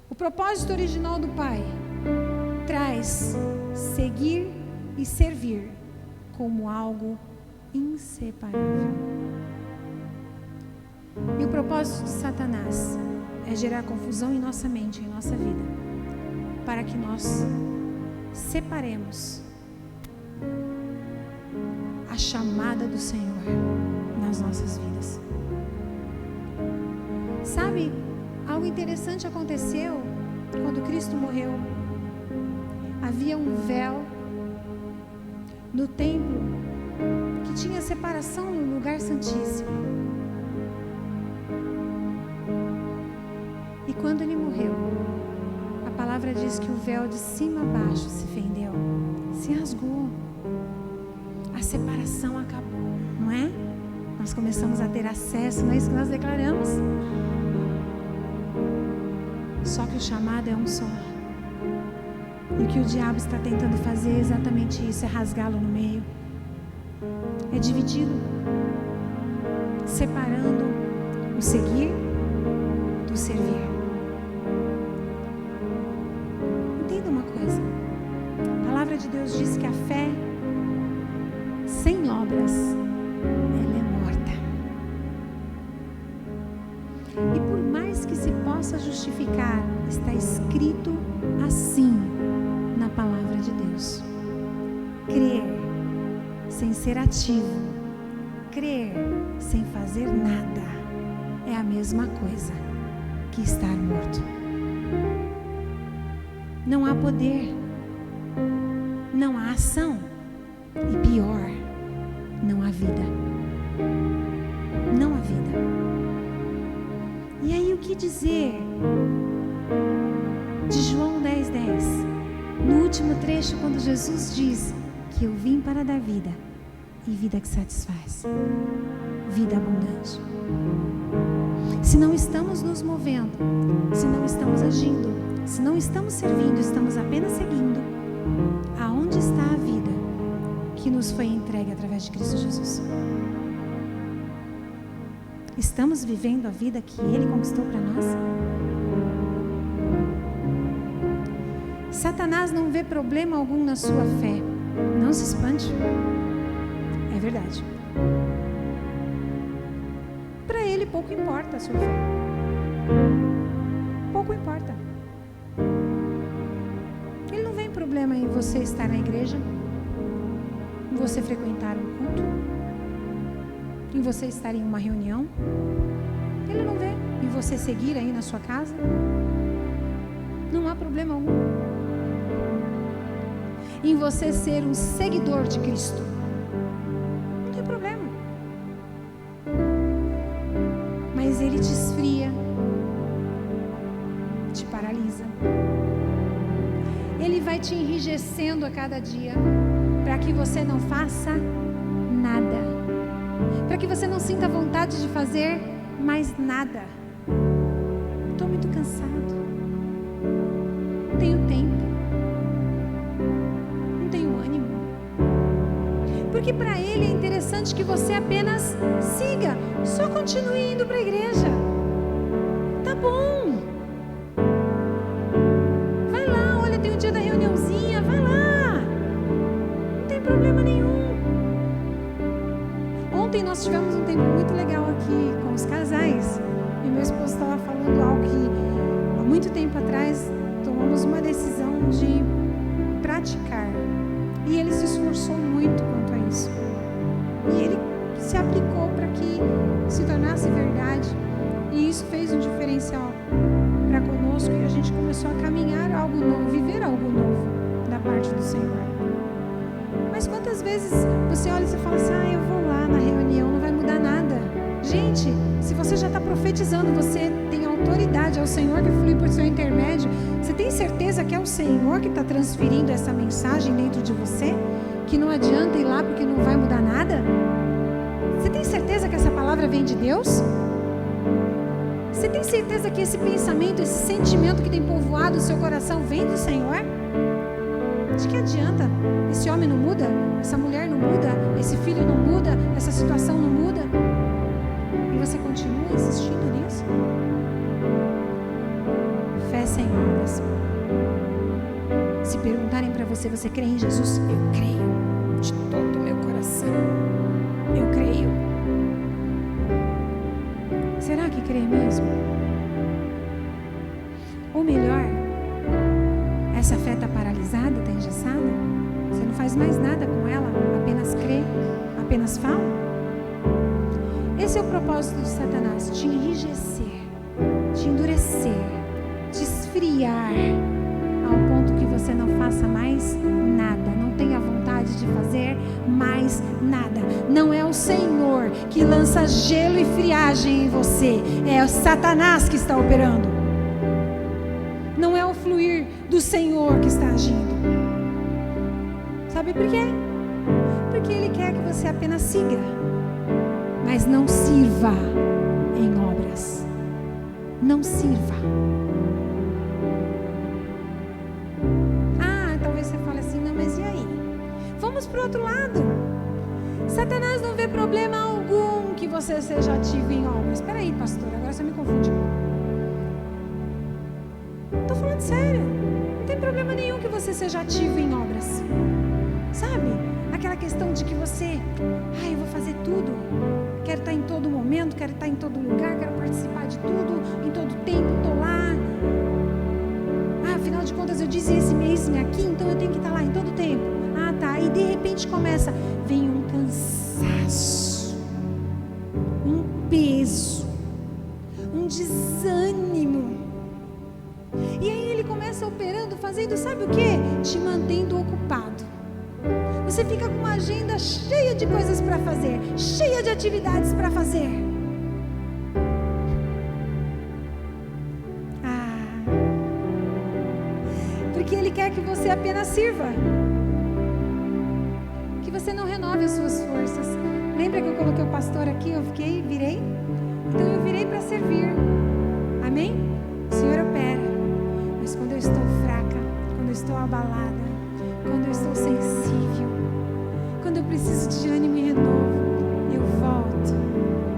O propósito original do Pai traz seguir e servir como algo inseparável. E o propósito de Satanás é gerar confusão em nossa mente, em nossa vida, para que nós separemos a chamada do Senhor nas nossas vidas. Sabe, Algo interessante aconteceu quando Cristo morreu. Havia um véu no templo que tinha separação no lugar santíssimo. E quando ele morreu, a palavra diz que o véu de cima a baixo se fendeu, se rasgou. A separação acabou, não é? Nós começamos a ter acesso, não é isso que nós declaramos? Só que o chamado é um só. E o que o diabo está tentando fazer é exatamente isso, é rasgá-lo no meio. É dividi-lo, separando o seguir do servir. Entenda uma coisa. A palavra de Deus diz que a fé sem obras, ela é morta. E por mais que se possa justificar, está escrito assim na palavra de Deus. Crer sem ser ativo, crer sem fazer nada, é a mesma coisa que estar morto. Não há poder, não há ação e pior, não há vida. Não há vida. E aí o que dizer de João 10:10? No último trecho, quando Jesus diz que eu vim para dar vida e vida que satisfaz, vida abundante. Se não estamos nos movendo, se não estamos agindo, se não estamos servindo, estamos apenas seguindo, aonde está a vida que nos foi entregue através de Cristo Jesus? Estamos vivendo a vida que Ele conquistou para nós? Satanás não vê problema algum na sua fé. Não se espante. É verdade. Para ele pouco importa a sua fé. Pouco importa. Ele não vê problema em você estar na igreja, em você frequentar um culto, em você estar em uma reunião. Ele não vê em você seguir aí na sua casa. Não há problema algum em você ser um seguidor de Cristo. Não tem problema. Mas ele te esfria, te paralisa. Ele vai te enrijecendo a cada dia, para que você não faça nada, para que você não sinta vontade de fazer mais nada. Estou muito cansado, não tenho tempo, não tenho ânimo. Porque para ele é interessante que você apenas siga, só continue indo para a igreja. Tá bom. Vai lá, olha, tem o dia da reuniãozinha, vai lá. Não tem problema nenhum. Ontem nós tivemos um tempo muito legal aqui com os casais. E meu esposo estava falando algo que há muito tempo atrás tomamos uma decisão de praticar. E ele se esforçou muito quanto a isso. E ele se aplicou para que se tornasse verdade. E isso fez um diferencial para conosco. E a gente começou a caminhar algo novo, viver algo novo da parte do Senhor. Mas quantas vezes você olha e você fala assim, eu vou lá na reunião, não vai mudar nada. Gente, se você já está profetizando, você tem autoridade, é o Senhor que flui por seu intermédio. Você tem certeza que é o Senhor que está transferindo essa mensagem dentro de você? Que não adianta ir lá porque não vai mudar nada? Você tem certeza que essa palavra vem de Deus? Você tem certeza que esse pensamento, esse sentimento que tem povoado o seu coração vem do Senhor? De que adianta? Esse homem não muda? Essa mulher não muda? Esse filho não muda? Essa situação não muda? E você continua insistindo nisso? Fé sem obras. Se perguntarem para você, você crê em Jesus? Eu creio de todo o meu coração. Eu creio. Será que crê mesmo? Ou melhor, essa fé está paralisada, está engessada? Você não faz mais nada com ela, apenas crê, apenas fala? Esse é o propósito de Satanás, te enrijecer, te endurecer, te esfriar, ao ponto que você não faça mais nada, não tenha vontade de fazer mais nada. Não é o Senhor que lança gelo e friagem em você, é o Satanás que está operando. Não é o fluir do Senhor que está agindo. Sabe por quê? Porque Ele quer que você apenas siga, mas não sirva em obras. Não sirva. Talvez você fale assim, não, mas e aí? Vamos para o outro lado. Satanás não vê problema algum que você seja ativo em obras. Espera aí, pastor, agora você me confundiu. Estou falando sério. Não tem problema nenhum que você seja ativo em obras. Sabe? Aquela questão de que você, eu vou fazer tudo. Quero estar em todo momento, quero estar em todo lugar, quero participar de tudo, em todo tempo, estou lá. Afinal de contas eu disse esse aqui, então eu tenho que estar lá em todo tempo. Tá. E de repente vem um cansaço, um peso, um desânimo. E aí ele começa operando, fazendo, sabe o quê? Te mantendo ocupado. Você fica com uma agenda cheia de coisas para fazer, cheia de atividades para fazer. Porque Ele quer que você apenas sirva, que você não renove as suas forças. Lembra que eu coloquei o pastor aqui? Eu virei? Então eu virei para servir. Amém? O Senhor opera. Mas quando eu estou fraca, quando eu estou abalada, quando eu estou sensível, quando eu preciso de ânimo e renovo, eu volto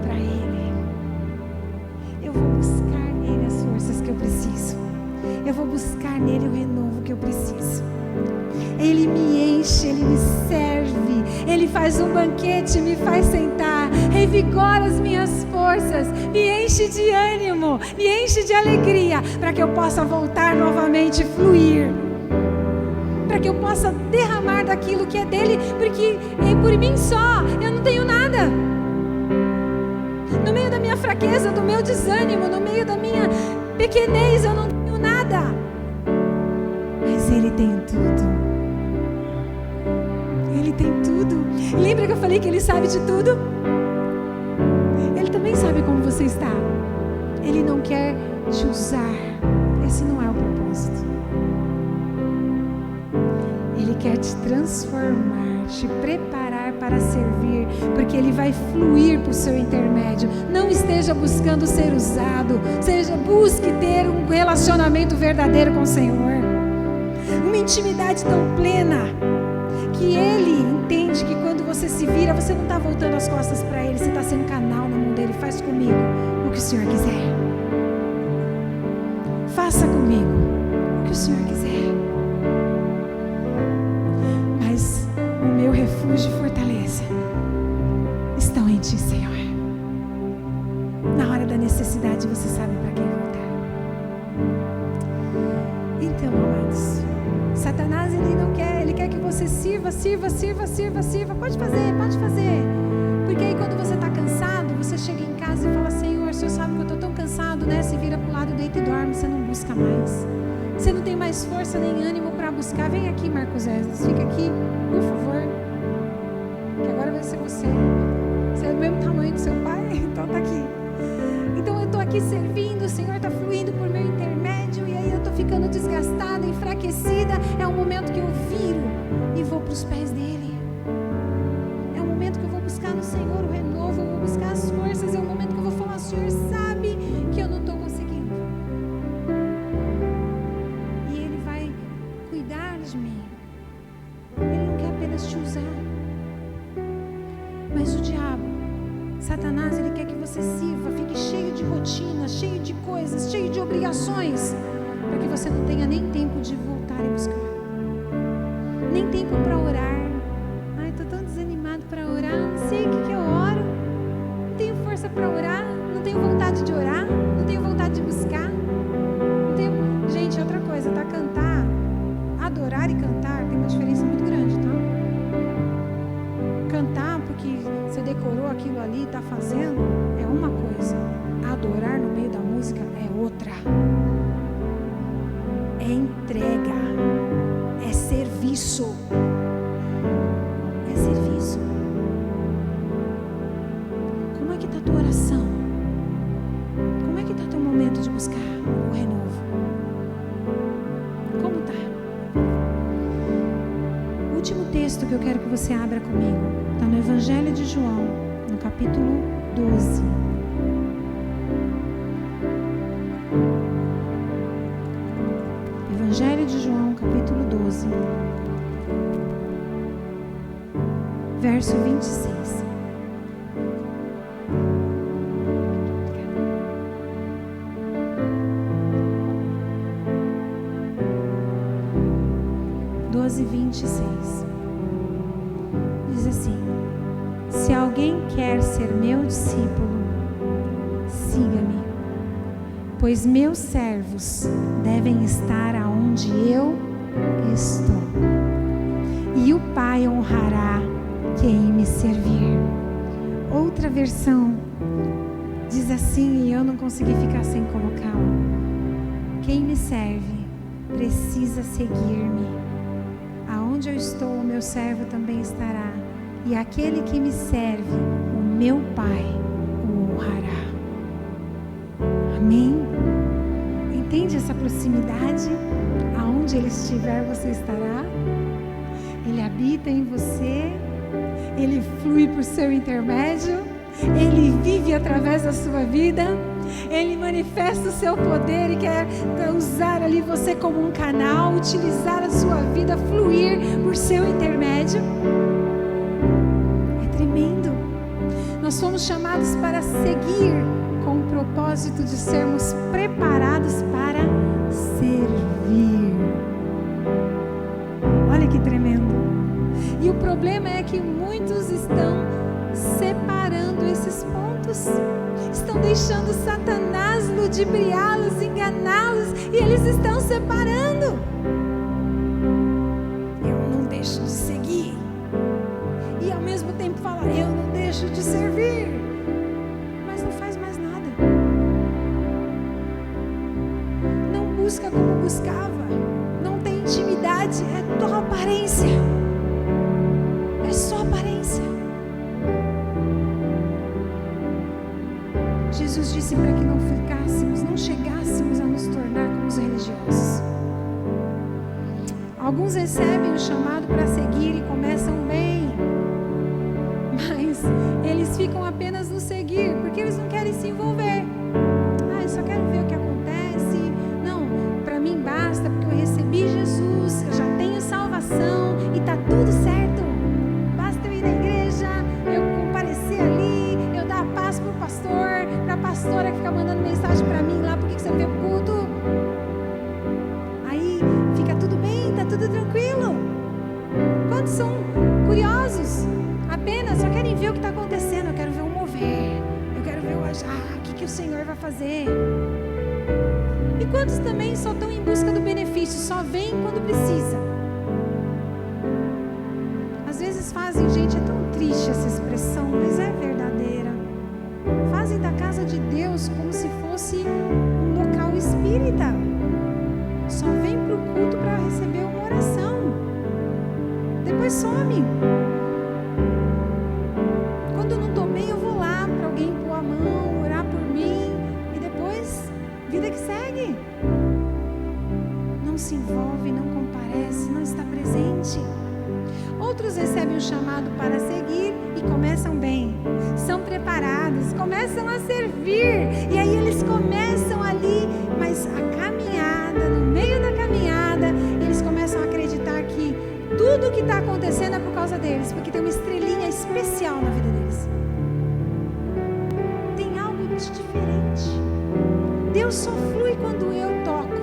para Ele. Eu vou buscar nele as forças que eu preciso. Eu vou buscar nele o renovo que eu preciso. Ele me enche, Ele me serve, Ele faz um banquete, me faz sentar, revigora as minhas forças, me enche de ânimo, me enche de alegria, para que eu possa voltar novamente, fluir, para que eu possa derramar daquilo que é dele, porque por mim só, eu não tenho nada. No meio da minha fraqueza, do meu desânimo, no meio da minha pequenez, eu não tenho nada. Mas Ele tem tudo. Ele tem tudo. Lembra que eu falei que Ele sabe de tudo? Ele também sabe como você está. Ele não quer te usar. Esse não é o propósito. Ele quer te transformar, te preparar para servir, porque Ele vai fluir por seu intermédio. Não esteja buscando ser usado, busque ter um relacionamento verdadeiro com o Senhor, uma intimidade tão plena, que Ele entende que quando você se vira, você não está voltando as costas para Ele, você está sendo canal na mão dEle. Faz comigo o que o Senhor quiser. Faça comigo o que o Senhor quiser. Mas o meu refúgio e fortaleza estão em Ti, Senhor. Na hora da necessidade, você sabe para quem voltar. Então, amados, Satanás, ele quer que você sirva. Pode fazer. Porque aí quando você está cansado, você chega em casa e fala: Senhor, o Senhor sabe que eu estou tão cansado, né? Você vira para o lado, deita e dorme, você não busca mais. Você não tem mais força nem ânimo para buscar. Vem aqui, Marcos Esdras, fica aqui, por favor. Que agora vai ser você. Você é do mesmo tamanho do seu pai, então está aqui. Então eu estou aqui servindo, o Senhor está fluindo por meu intermédio, e aí eu estou ficando desgastada, enfraquecida. É um momento que eu viro e vou para os pés dEle. É um momento que eu vou buscar no Senhor o renovo, eu vou buscar as forças. É um momento que eu vou falar: Senhor sabe que eu não estou conseguindo, e Ele vai cuidar de mim. Ele não quer apenas te usar, mas o diabo, Satanás, ele quer que você sirva, fique cheio de rotina, cheio de coisas, cheio de obrigações, para que você não tenha nem tempo de voltar e buscar, nem tempo para orar. Ai, estou tão desanimado para orar, não sei o que eu oro, não tenho força para orar, não tenho vontade de orar, não tenho vontade de buscar, não tenho... Gente, outra coisa, tá? Cantar, adorar e cantar tem uma diferença muito grande, tá? Cantar porque você decorou aquilo ali, está fazendo, é uma coisa. Adorar no meio da música é outra. é entrega, é serviço. É serviço. Como é que está a tua oração? Como é que está o teu momento de buscar o renovo? Como está? O último texto que eu quero que você abra comigo está no Evangelho de João, no capítulo 12. Evangelho de João, capítulo 12, verso 26. Diz assim: se alguém quer ser meu discípulo, siga-me, pois meus servos devem estar aonde eu estou, e o Pai honrará quem me servir. Outra versão diz assim, e eu não consegui ficar sem colocá-la: quem me serve precisa seguir-me. Aonde eu estou, o meu servo também estará, e aquele que me serve, o meu Pai o honrará. Amém? Entende essa proximidade? Aonde Ele estiver, você estará. Ele habita em você, Ele flui por seu intermédio, Ele vive através da sua vida, Ele manifesta o seu poder e quer usar ali você como um canal, utilizar a sua vida, fluir por seu intermédio. É tremendo. Nós fomos chamados para seguir com o propósito de sermos preparados para servir. Olha que tremendo. E o problema é que muitos estão separando esses pontos, estão deixando Satanás ludibriá-los, enganá-los, e eles estão separando. Eu não deixo de seguir, e ao mesmo tempo fala, eu não deixo de servir, mas não faz mais nada, não busca como buscava, não tem intimidade, é só aparência, é só aparência. Jesus disse para que não ficássemos, não chegássemos a nos tornar como os religiosos. Alguns recebem o chamado para seguir e começam bem, mas eles ficam apenas no seguir, porque eles não querem se envolver. Eu só quero ver o que acontece. Não, para mim basta, porque eu recebi Jesus, eu já tenho salvação e está tudo certo. Basta eu ir na igreja, eu comparecer ali, eu dar a paz para o pastor, para a pastora que fica mandando mensagem para mim lá, por que você não veio pro culto? Aí fica tudo bem, está tudo tranquilo. Quantos são curiosos? Apenas só querem ver o que está acontecendo. Eu quero ver o mover, eu quero ver o agir, o que o Senhor vai fazer. E quantos também só estão em busca do benefício, só vêm quando precisa. Às vezes fazem, gente, é tão triste essa expressão, mas é verdadeira. Fazem da casa de Deus como se fosse um local espírita. Só vem para o culto para receber uma oração. Depois some. Quando eu não estou bem, eu vou lá para alguém pôr a mão, orar por mim. E depois, vida que segue. Não se envolve, não comparece, não está presente. Outros recebem o chamado para seguir e começam bem, são preparados, começam a servir, e aí eles começam ali, mas a caminhada, no meio da caminhada, eles começam a acreditar que tudo o que está acontecendo é por causa deles, porque tem uma estrelinha especial na vida deles. Tem algo de diferente. Deus só flui quando eu toco,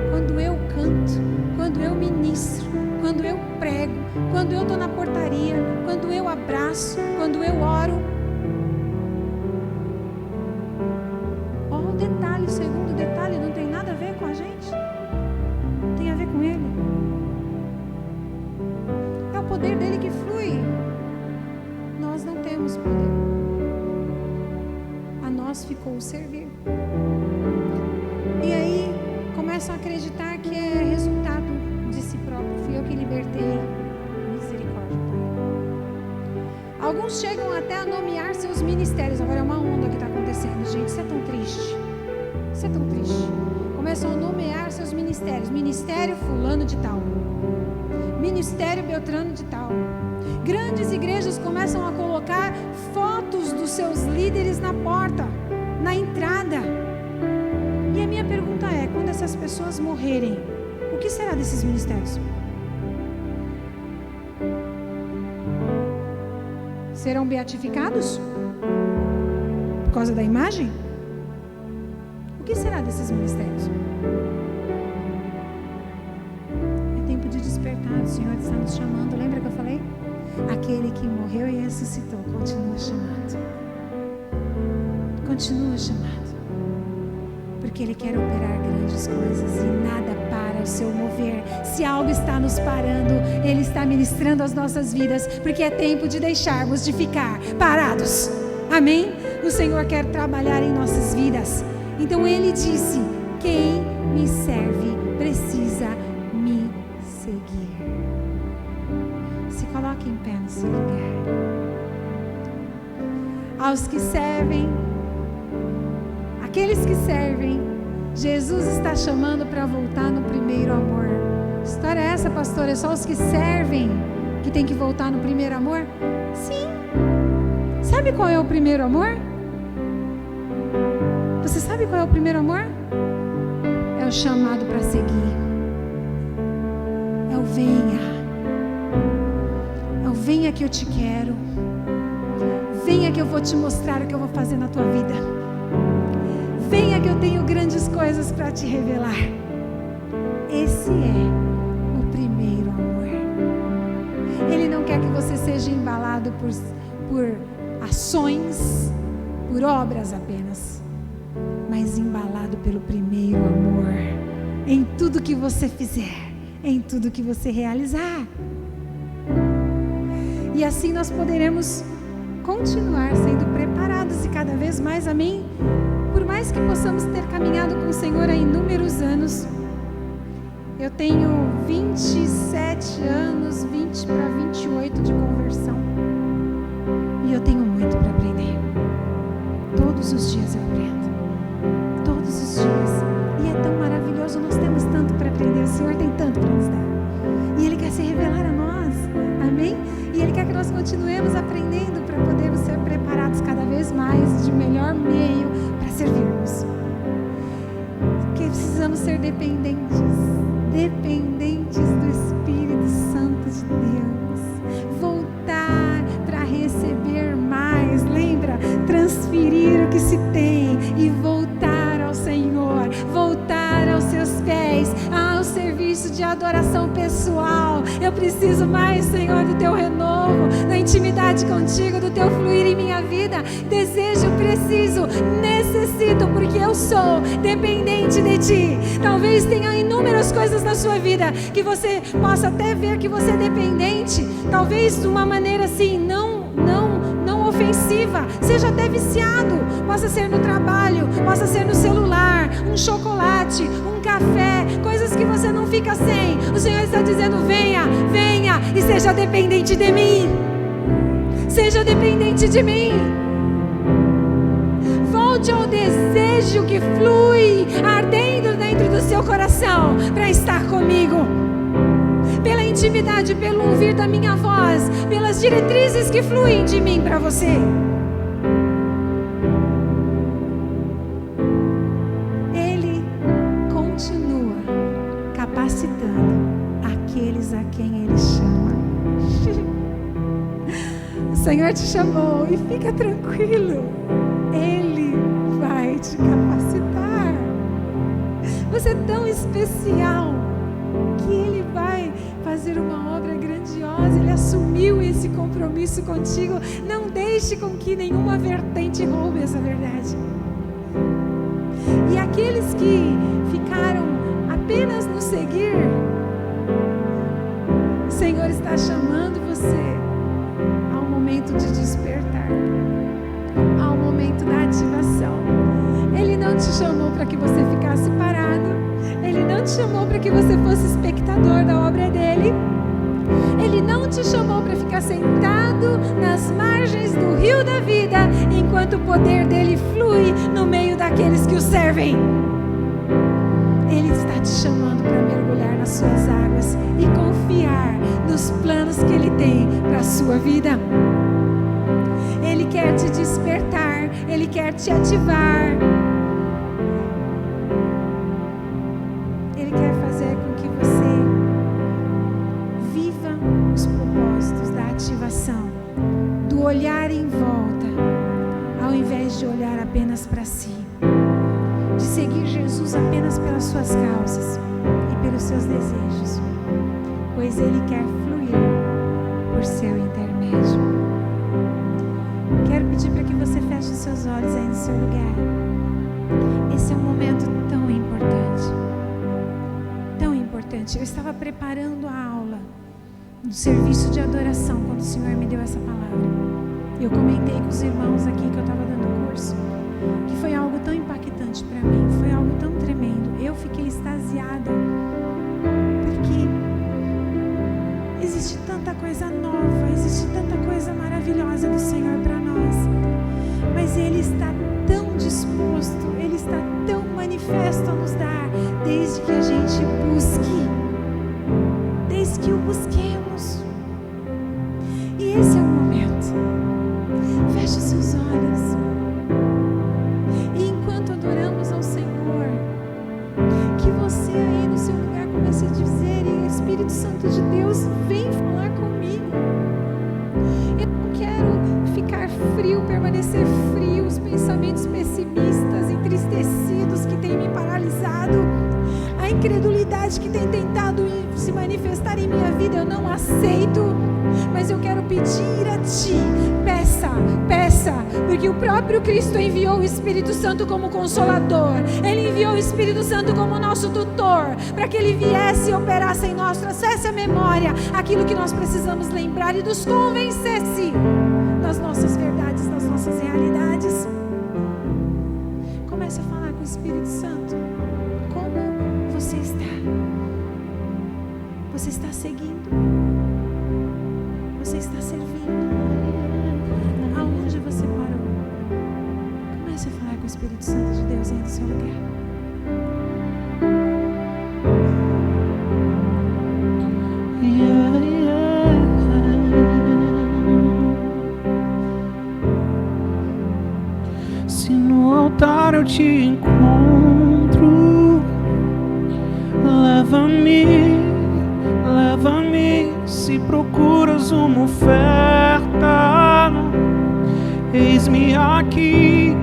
quando eu canto, quando eu ministro, quando eu prego, quando eu estou na portaria, quando eu abraço, quando eu oro. O detalhe, o segundo detalhe, não tem nada a ver com a gente, tem a ver com Ele. É o poder dele que flui. Nós não temos poder. A nós ficou o servir. E aí começam a acreditar que é resultado de si próprio. Fui eu que libertei. Misericórdia, Pai. Alguns chegam até a nomear seus ministérios. Agora é uma onda que está acontecendo, gente. Isso é tão triste. Isso é tão triste. Começam a nomear seus ministérios. Ministério fulano de tal. Ministério Beltrano de tal. Grandes igrejas começam a colocar fotos dos seus líderes na porta, na entrada. E a minha pergunta é, quando essas pessoas morrerem, o que será desses ministérios? Serão beatificados? Por causa da imagem? O que será desses ministérios? É tempo de despertar, o Senhor está nos chamando. Lembra que eu falei? Aquele que morreu e ressuscitou continua chamado. Continua chamado. Porque Ele quer operar grandes coisas e nada para o seu mover. Se algo está nos parando, Ele está ministrando as nossas vidas, porque é tempo de deixarmos de ficar parados. Amém? O Senhor quer trabalhar em nossas vidas. Então Ele disse: quem me serve precisa me seguir. Se coloque em pé no seu lugar. Aos que servem, aqueles que servem, Jesus está chamando para voltar no primeiro amor. Que história é essa, pastor? É só os que servem que tem que voltar no primeiro amor? Sim. Sabe qual é o primeiro amor? Você sabe qual é o primeiro amor? É o chamado para seguir. É o venha. É o venha que eu te quero. Venha que eu vou te mostrar o que eu vou fazer na tua vida. Venha que eu tenho grandes coisas para te revelar. Esse é o primeiro amor. Ele não quer que você seja embalado por ações, por obras apenas, mas embalado pelo primeiro amor. Em tudo que você fizer, em tudo que você realizar. E assim nós poderemos continuar sendo preparados e cada vez mais, amém? Por mais que possamos ter caminhado com o Senhor há inúmeros anos, eu tenho 27 anos, 20 para 28 de conversão, e eu tenho muito para aprender. Todos os dias eu aprendo, todos os dias, e é tão maravilhoso, nós temos tanto para aprender, o Senhor tem tanto para nos dar, e Ele quer se revelar a nós, amém? E Ele quer que nós continuemos aprendendo para podermos ser preparados cada vez mais de melhor meio para servirmos. Porque precisamos ser dependentes do Espírito Santo de Deus. Voltar para receber mais, lembra? Transferir o que se tem e voltar ao Senhor, voltar aos seus pés, ao serviço de adoração pessoal. Eu preciso mais, Senhor, do teu renovo, da intimidade contigo, do teu fluir em minha vida. Desejo, preciso, necessito, porque eu sou dependente de ti. Talvez tenha inúmeras coisas na sua vida que você possa até ver que você é dependente, talvez de uma maneira assim, não ofensiva, seja até viciado, possa ser no trabalho, possa ser no celular, um chocolate, um café, coisas que você não fica sem. O Senhor está dizendo: venha, venha e seja dependente de mim. Seja dependente de mim. Volte ao desejo que flui ardendo dentro do seu coração para estar comigo. Pela intimidade, pelo ouvir da minha voz, pelas diretrizes que fluem de mim para você. Ele continua capacitando aqueles a quem Ele chama. O Senhor te chamou e fica tranquilo. Ele vai te capacitar. Você é tão especial que Ele vai fazer uma obra grandiosa. Ele assumiu esse compromisso contigo. Não deixe com que nenhuma vertente roube essa verdade. E aqueles que ficaram apenas no seguir, o Senhor está chamando você ao momento de despertar, ao momento da ativação. Ele não te chamou para que você ficasse parado. Ele não te chamou para que você fosse espectador da obra dele. Ele não te chamou para ficar sentado nas margens do rio da vida, enquanto o poder dele flui no meio daqueles que o servem. Ele está te chamando para mergulhar nas suas águas e confiar nos planos que ele tem para a sua vida. Ele quer te despertar, ele quer te ativar. Ele quer fazer com que você viva os propósitos da ativação, do olhar em volta, ao invés de olhar apenas para si, de seguir Jesus apenas pelas suas causas e pelos seus desejos, pois Ele quer fluir por seu intermédio. Quero pedir para que você feche os seus olhos aí no seu lugar. Esse é um momento tão importante, tão importante. Eu estava preparando a aula do serviço de adoração quando o Senhor me deu essa palavra. Eu comentei com os irmãos aqui que eu estava dando curso, que foi algo tão impactante para mim, foi algo tão tremendo. Eu fiquei extasiada, porque existe tanta coisa nova, existe tanta coisa maravilhosa do Senhor para nós, mas Ele está tão disposto, Ele está tão manifesto a nos dar, desde que a gente busque, desde que o busquemos. E esse é o momento. Feche os seus olhos. E enquanto adoramos ao Senhor, que você aí no seu lugar comece a dizer: Espírito Santo de Deus, vem falar comigo. Eu não quero ficar frio, permanecer frio, os pensamentos pessimistas, entristecidos que têm me paralisado, a incredulidade que tem tentado se manifestar em minha vida, eu não aceito. Mas eu quero pedir a Ti, peça, porque o próprio Cristo enviou o Espírito Santo como Consolador, Ele enviou o Espírito Santo como nosso tutor, para que Ele viesse e operasse em nós, trouxesse à memória aquilo que nós precisamos lembrar e nos convencesse das nossas verdades, das nossas realidades. Comece a falar com o Espírito Santo. Como você está? Você está seguindo? Você está servindo? Aonde você parou? Comece a falar com o Espírito Santo de Deus aí no seu lugar. Se no altar eu te encontro, leva-me. Se procuras uma oferta, eis-me aqui,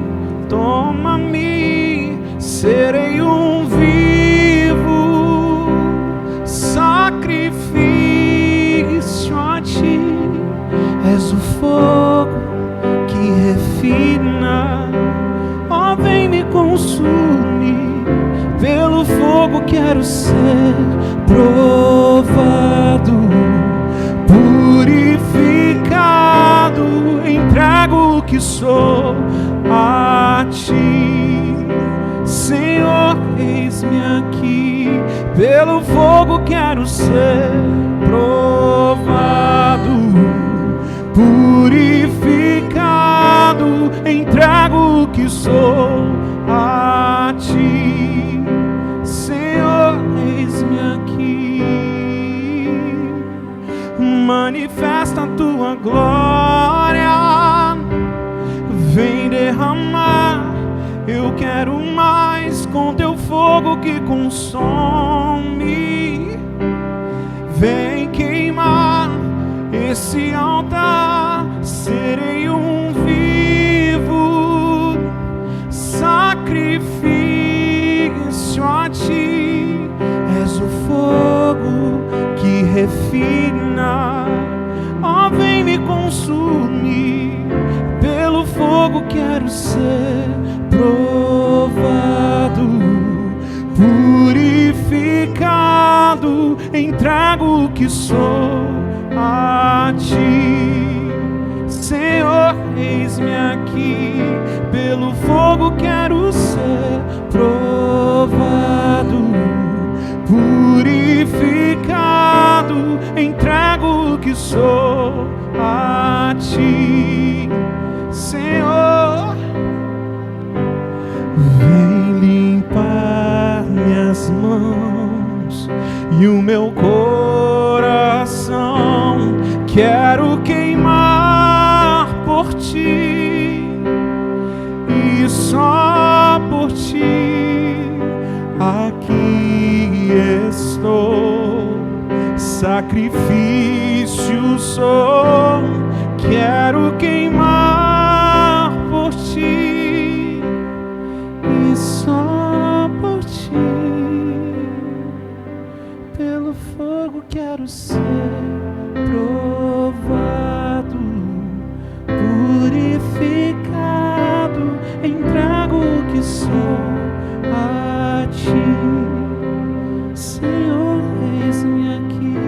toma-me, serei um vivo sacrifício a Ti. És o fogo que refina, ó, vem me consumir, pelo fogo quero ser provado, purificado, entrego o que sou a Ti. Senhor, eis-me aqui, pelo fogo quero ser provado, purificado, entrego o que sou a Ti. Senhor, eis-me aqui, manifesta a Tua glória, vem derramar. Eu quero mais com Teu fogo que consome. Vem queimar esse altar, serei um vivo sacrifício a Ti. És o fogo que refina, ó, vem me consumir, pelo fogo quero ser provado, purificado, entrego o que sou a Ti. Senhor, eis-me aqui, pelo fogo quero ser provado, purificado, entrego o que sou a Ti, Senhor. Vem limpar minhas mãos e o meu coração. Quero queimar por Ti e só por Ti. Aqui estou, sacrifício sou. Quero queimar por Ti e só por Ti. Pelo fogo quero ser provado, purificado, entrego o que sou a Ti, Senhor, eis-me aqui.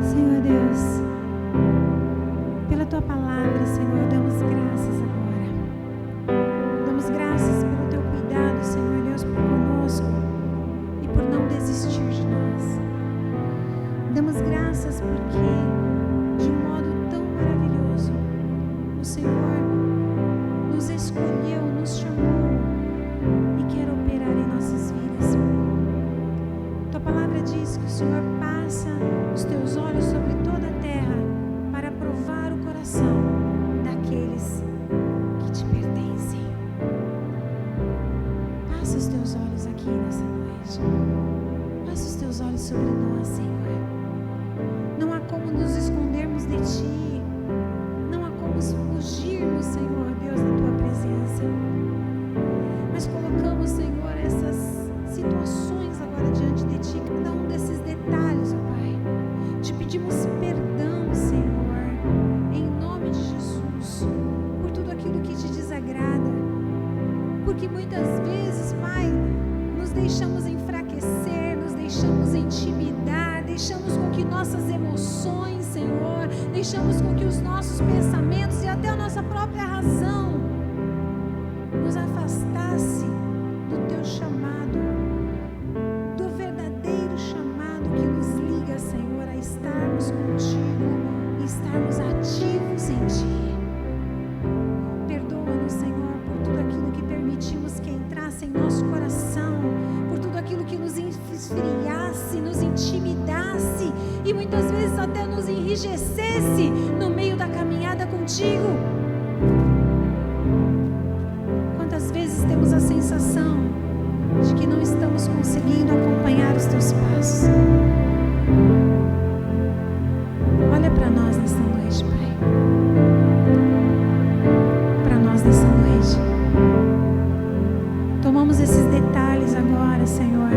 Senhor Deus, pela Tua palavra, Senhor, damos graças agora. Damos graças pelo Teu cuidado, Senhor Deus, por conosco e por não desistir de nós. Damos graças porque, de um modo tão maravilhoso, o Senhor nos escolheu, nos chamou e quer operar em nossas vidas. Tua palavra diz que o Senhor passa os Teus olhos sobre toda a terra para provar o coração daqueles que Te pertencem. Passa os Teus olhos aqui nessa noite. Passa os Teus olhos sobre nós, Senhor. Não há como nos escondermos de Ti. Não há como fugirmos, Senhor Deus, da Tua presença. Mas colocamos, Senhor, essas situações agora diante de Ti, cada um desses detalhes, ó Pai. Te pedimos perdão, Senhor, em nome de Jesus, por tudo aquilo que Te desagrada. Porque muitas vezes, Pai, nos deixamos enfraquecer, nos deixamos intimidar, deixamos com que nossas emoções, Senhor, deixamos com que os nossos pensamentos e até a nossa própria razão nos afastasse do Teu chamado, do verdadeiro chamado que nos liga, Senhor, a estarmos contigo e estarmos ativos em Ti. Perdoa-nos, Senhor, por tudo aquilo que permitimos que entrasse em nosso coração, por tudo aquilo que nos esfriasse, nos intimidasse e muitas vezes até nos enrijecesse no meio da caminhada contigo. Quantas vezes temos a sensação de que não estamos conseguindo acompanhar os Teus passos? Olha para nós nessa noite, Pai. Para nós nessa noite. Tomamos esses detalhes agora, Senhor,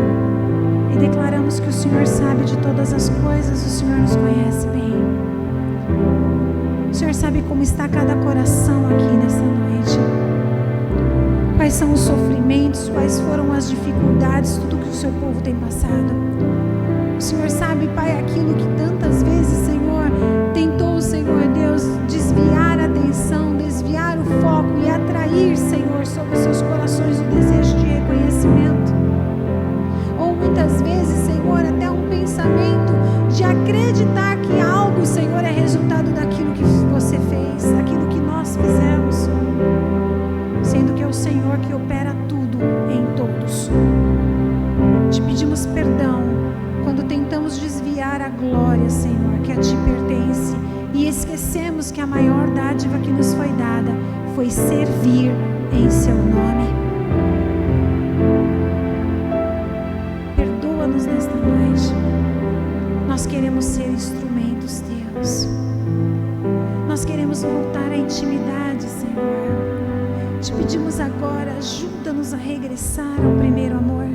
e declaramos que o Senhor sabe de todas as coisas, o Senhor nos conhece bem. O Senhor sabe como está cada coração aqui nessa noite. Quais são os sofrimentos, quais foram as dificuldades, tudo que o Seu povo tem passado. O Senhor sabe, Pai, aquilo que tantas vezes, Senhor, tentou, Senhor Deus, desviar a atenção, desviar o foco e atrair, Senhor, sobre os seus corações o desejo de reconhecimento. Ou muitas vezes, Senhor, até um pensamento de acreditar que algo, Senhor, é resultado daquilo que Você fez, daquilo que nós fizemos, sendo que é o Senhor que opera tudo em todos. Te pedimos perdão quando tentamos desviar a glória, Senhor, que a Ti pertence e esquecemos que a maior dádiva que nos foi dada foi servir em Seu nome. Perdoa-nos nesta noite. Nós queremos ser instrumentos Teus. Nós queremos voltar à intimidade, Senhor. Te pedimos agora, ajuda-nos a regressar ao primeiro amor.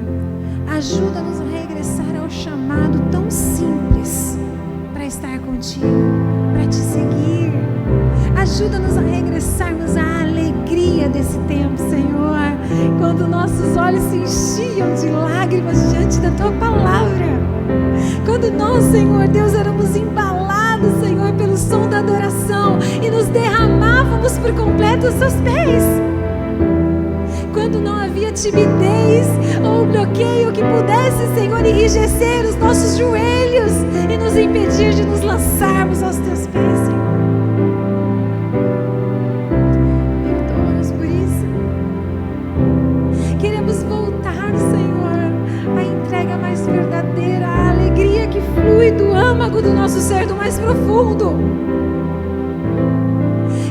Ajuda-nos a regressar ao chamado tão simples para estar contigo, para Te seguir. Ajuda-nos a regressarmos à alegria desse tempo, Senhor, quando nossos olhos se enchiam de lágrimas diante da Tua palavra. Quando nós, Senhor Deus, éramos embalados, Senhor, pelo som da adoração e nos derramávamos por completo aos Seus pés. quando não havia timidez ou bloqueio que pudesse, Senhor, enrijecer os nossos joelhos e nos impedir de nos lançarmos aos teus pés, Senhor. Perdoa-nos por isso. Queremos voltar, Senhor, à entrega mais verdadeira, à alegria que flui do âmago do nosso ser, do mais profundo.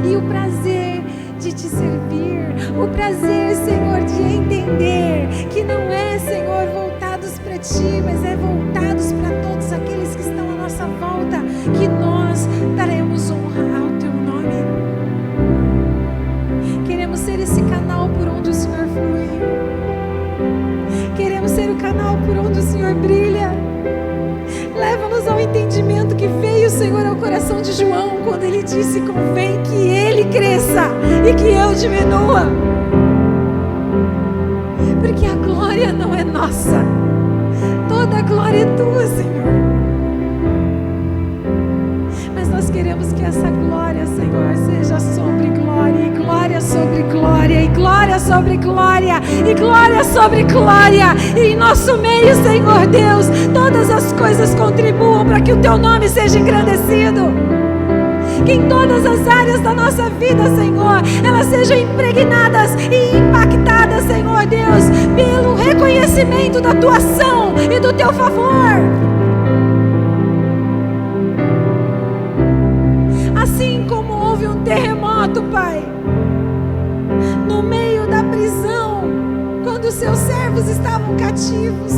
E o prazer de te servir, o prazer, Senhor, de entender que não é, Senhor, voltados para ti, mas é voltados para todos aqueles que estão à nossa volta, que nós daremos honra ao teu nome. Queremos ser esse canal por onde o Senhor flui. Queremos ser o canal por onde o Senhor brilha. Leva-nos ao entendimento que veio, Senhor, ao coração de João, quando ele disse: convém que ele cresça e que eu diminua. Porque a glória não é nossa, toda a glória é tua, Senhor. Mas nós queremos que essa glória, Senhor, seja sobre glória, e glória sobre glória, e glória sobre glória, e glória sobre glória. E em nosso meio, Senhor Deus, todas as coisas contribuam para que o teu nome seja engrandecido. Que em todas as áreas da nossa vida, Senhor, elas sejam impregnadas e impactadas, Senhor Deus, pelo reconhecimento da tua ação e do teu favor. Assim como houve um terremoto, Pai, no meio da prisão, quando os seus servos estavam cativos,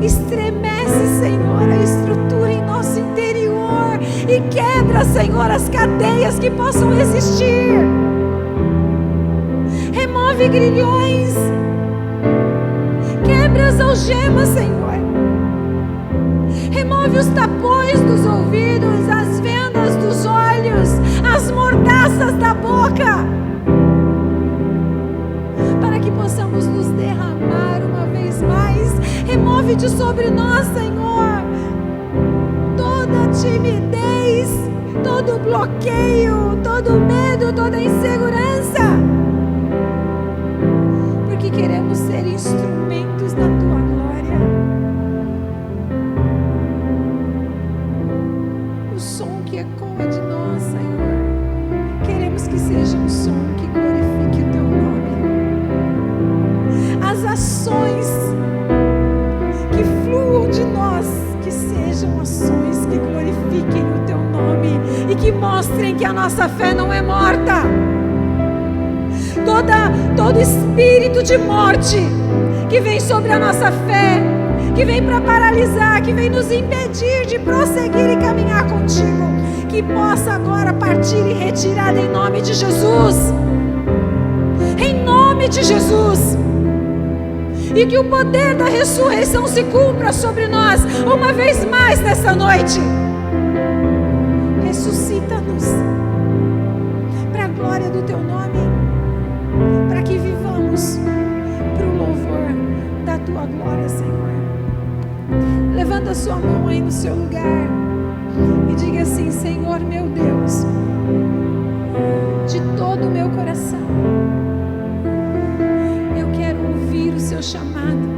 estremece, Senhor, a estrutura em nosso interior e quebra, Senhor, as cadeias que possam existir. Remove grilhões, quebra as algemas, Senhor. Remove os tapões dos ouvidos, as vendas dos olhos, as mordaças da boca, para que possamos nos derramar uma vez mais. Remove de sobre nós, Senhor, toda timidez, todo bloqueio, todo medo, toda insegurança, porque queremos ser instrumentos da tua glória. O som que ecoa de nós, Senhor, queremos que seja um som que glorifique o teu nome. As ações que fluam de nós, que sejam ações que glorifiquem o teu nome e que mostrem que a nossa fé não é morta. Todo espírito de morte que vem sobre a nossa fé, que vem para paralisar, que vem nos impedir de prosseguir e caminhar contigo, que possa agora partir e retirada em nome de Jesus. Em nome de Jesus. E que o poder da ressurreição se cumpra sobre nós uma vez mais nessa noite. Ressuscita-nos para a glória do teu nome, para que vivamos para o louvor da tua glória, Senhor. Levanta a sua mão aí no seu lugar e diga assim: Senhor meu Deus, de todo o meu coração, eu quero ouvir o seu chamado,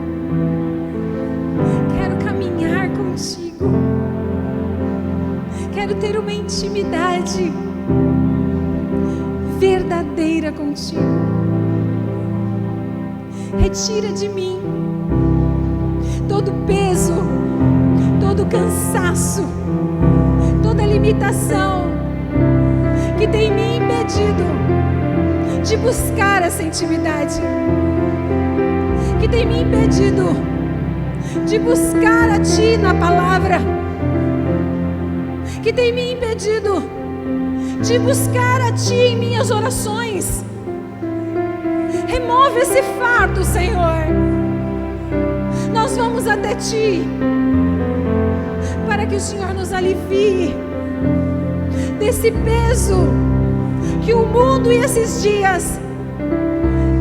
quero caminhar contigo, quero ter uma intimidade verdadeira contigo. Retira de mim todo peso, todo cansaço, toda limitação que tem me impedido de buscar essa intimidade, que tem me impedido de buscar a Ti na palavra, que tem me impedido de buscar a Ti em minhas orações. Remove esse fardo, Senhor. Nós vamos até Ti para que o Senhor nos alivie desse peso que o mundo e esses dias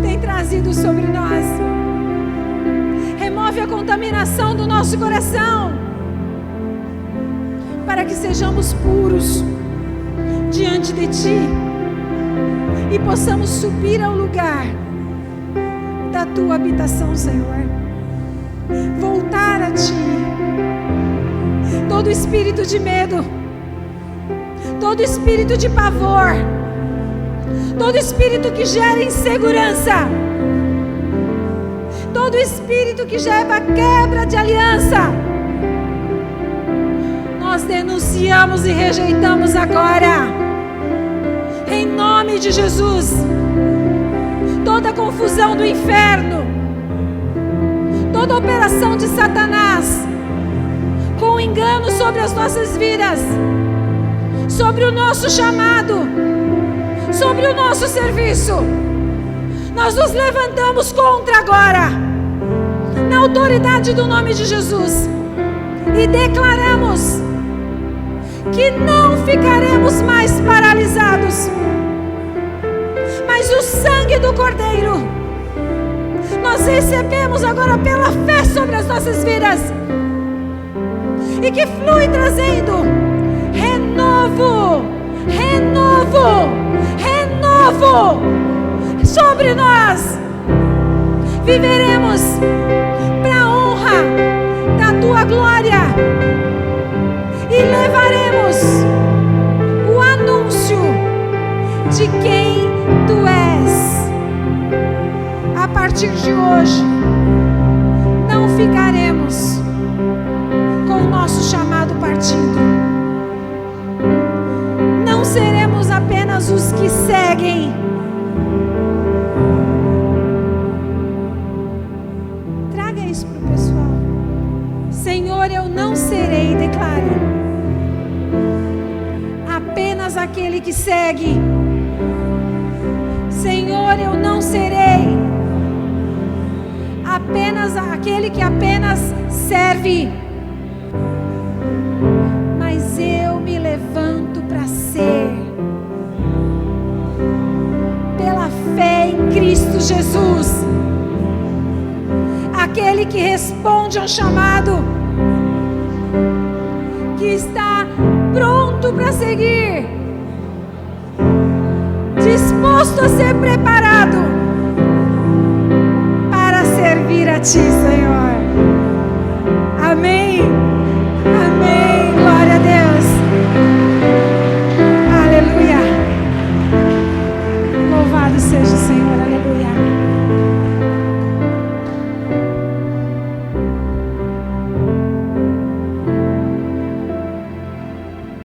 têm trazido sobre nós. Remove a contaminação do nosso coração para que sejamos puros diante de Ti e possamos subir ao lugar da tua habitação, Senhor. Voltar a ti. Todo espírito de medo, todo espírito de pavor, todo espírito que gera insegurança, todo espírito que gera quebra de aliança, nós denunciamos e rejeitamos agora, em nome de Jesus. Toda confusão do inferno, toda operação de Satanás, com engano sobre as nossas vidas, sobre o nosso chamado, sobre o nosso serviço, nós nos levantamos contra agora, na autoridade do nome de Jesus, e declaramos que não ficaremos mais paralisados, mas o sangue do Cordeiro nós recebemos agora pela fé sobre as nossas vidas, e que flui trazendo renovo, renovo, renovo sobre nós. Viveremos para a honra da tua glória e levaremos o anúncio de quem tu és. A partir de hoje, não ficaremos com o nosso chamado partido. Não seremos apenas os que seguem. Traga isso para o pessoal. Senhor, eu não serei, declare, apenas aquele que segue. Senhor, eu não serei apenas aquele que apenas serve, mas eu me levanto para ser, pela fé em Cristo Jesus, aquele que responde ao chamado, que está pronto para seguir, disposto a ser preparado para servir a ti, Senhor. Amém.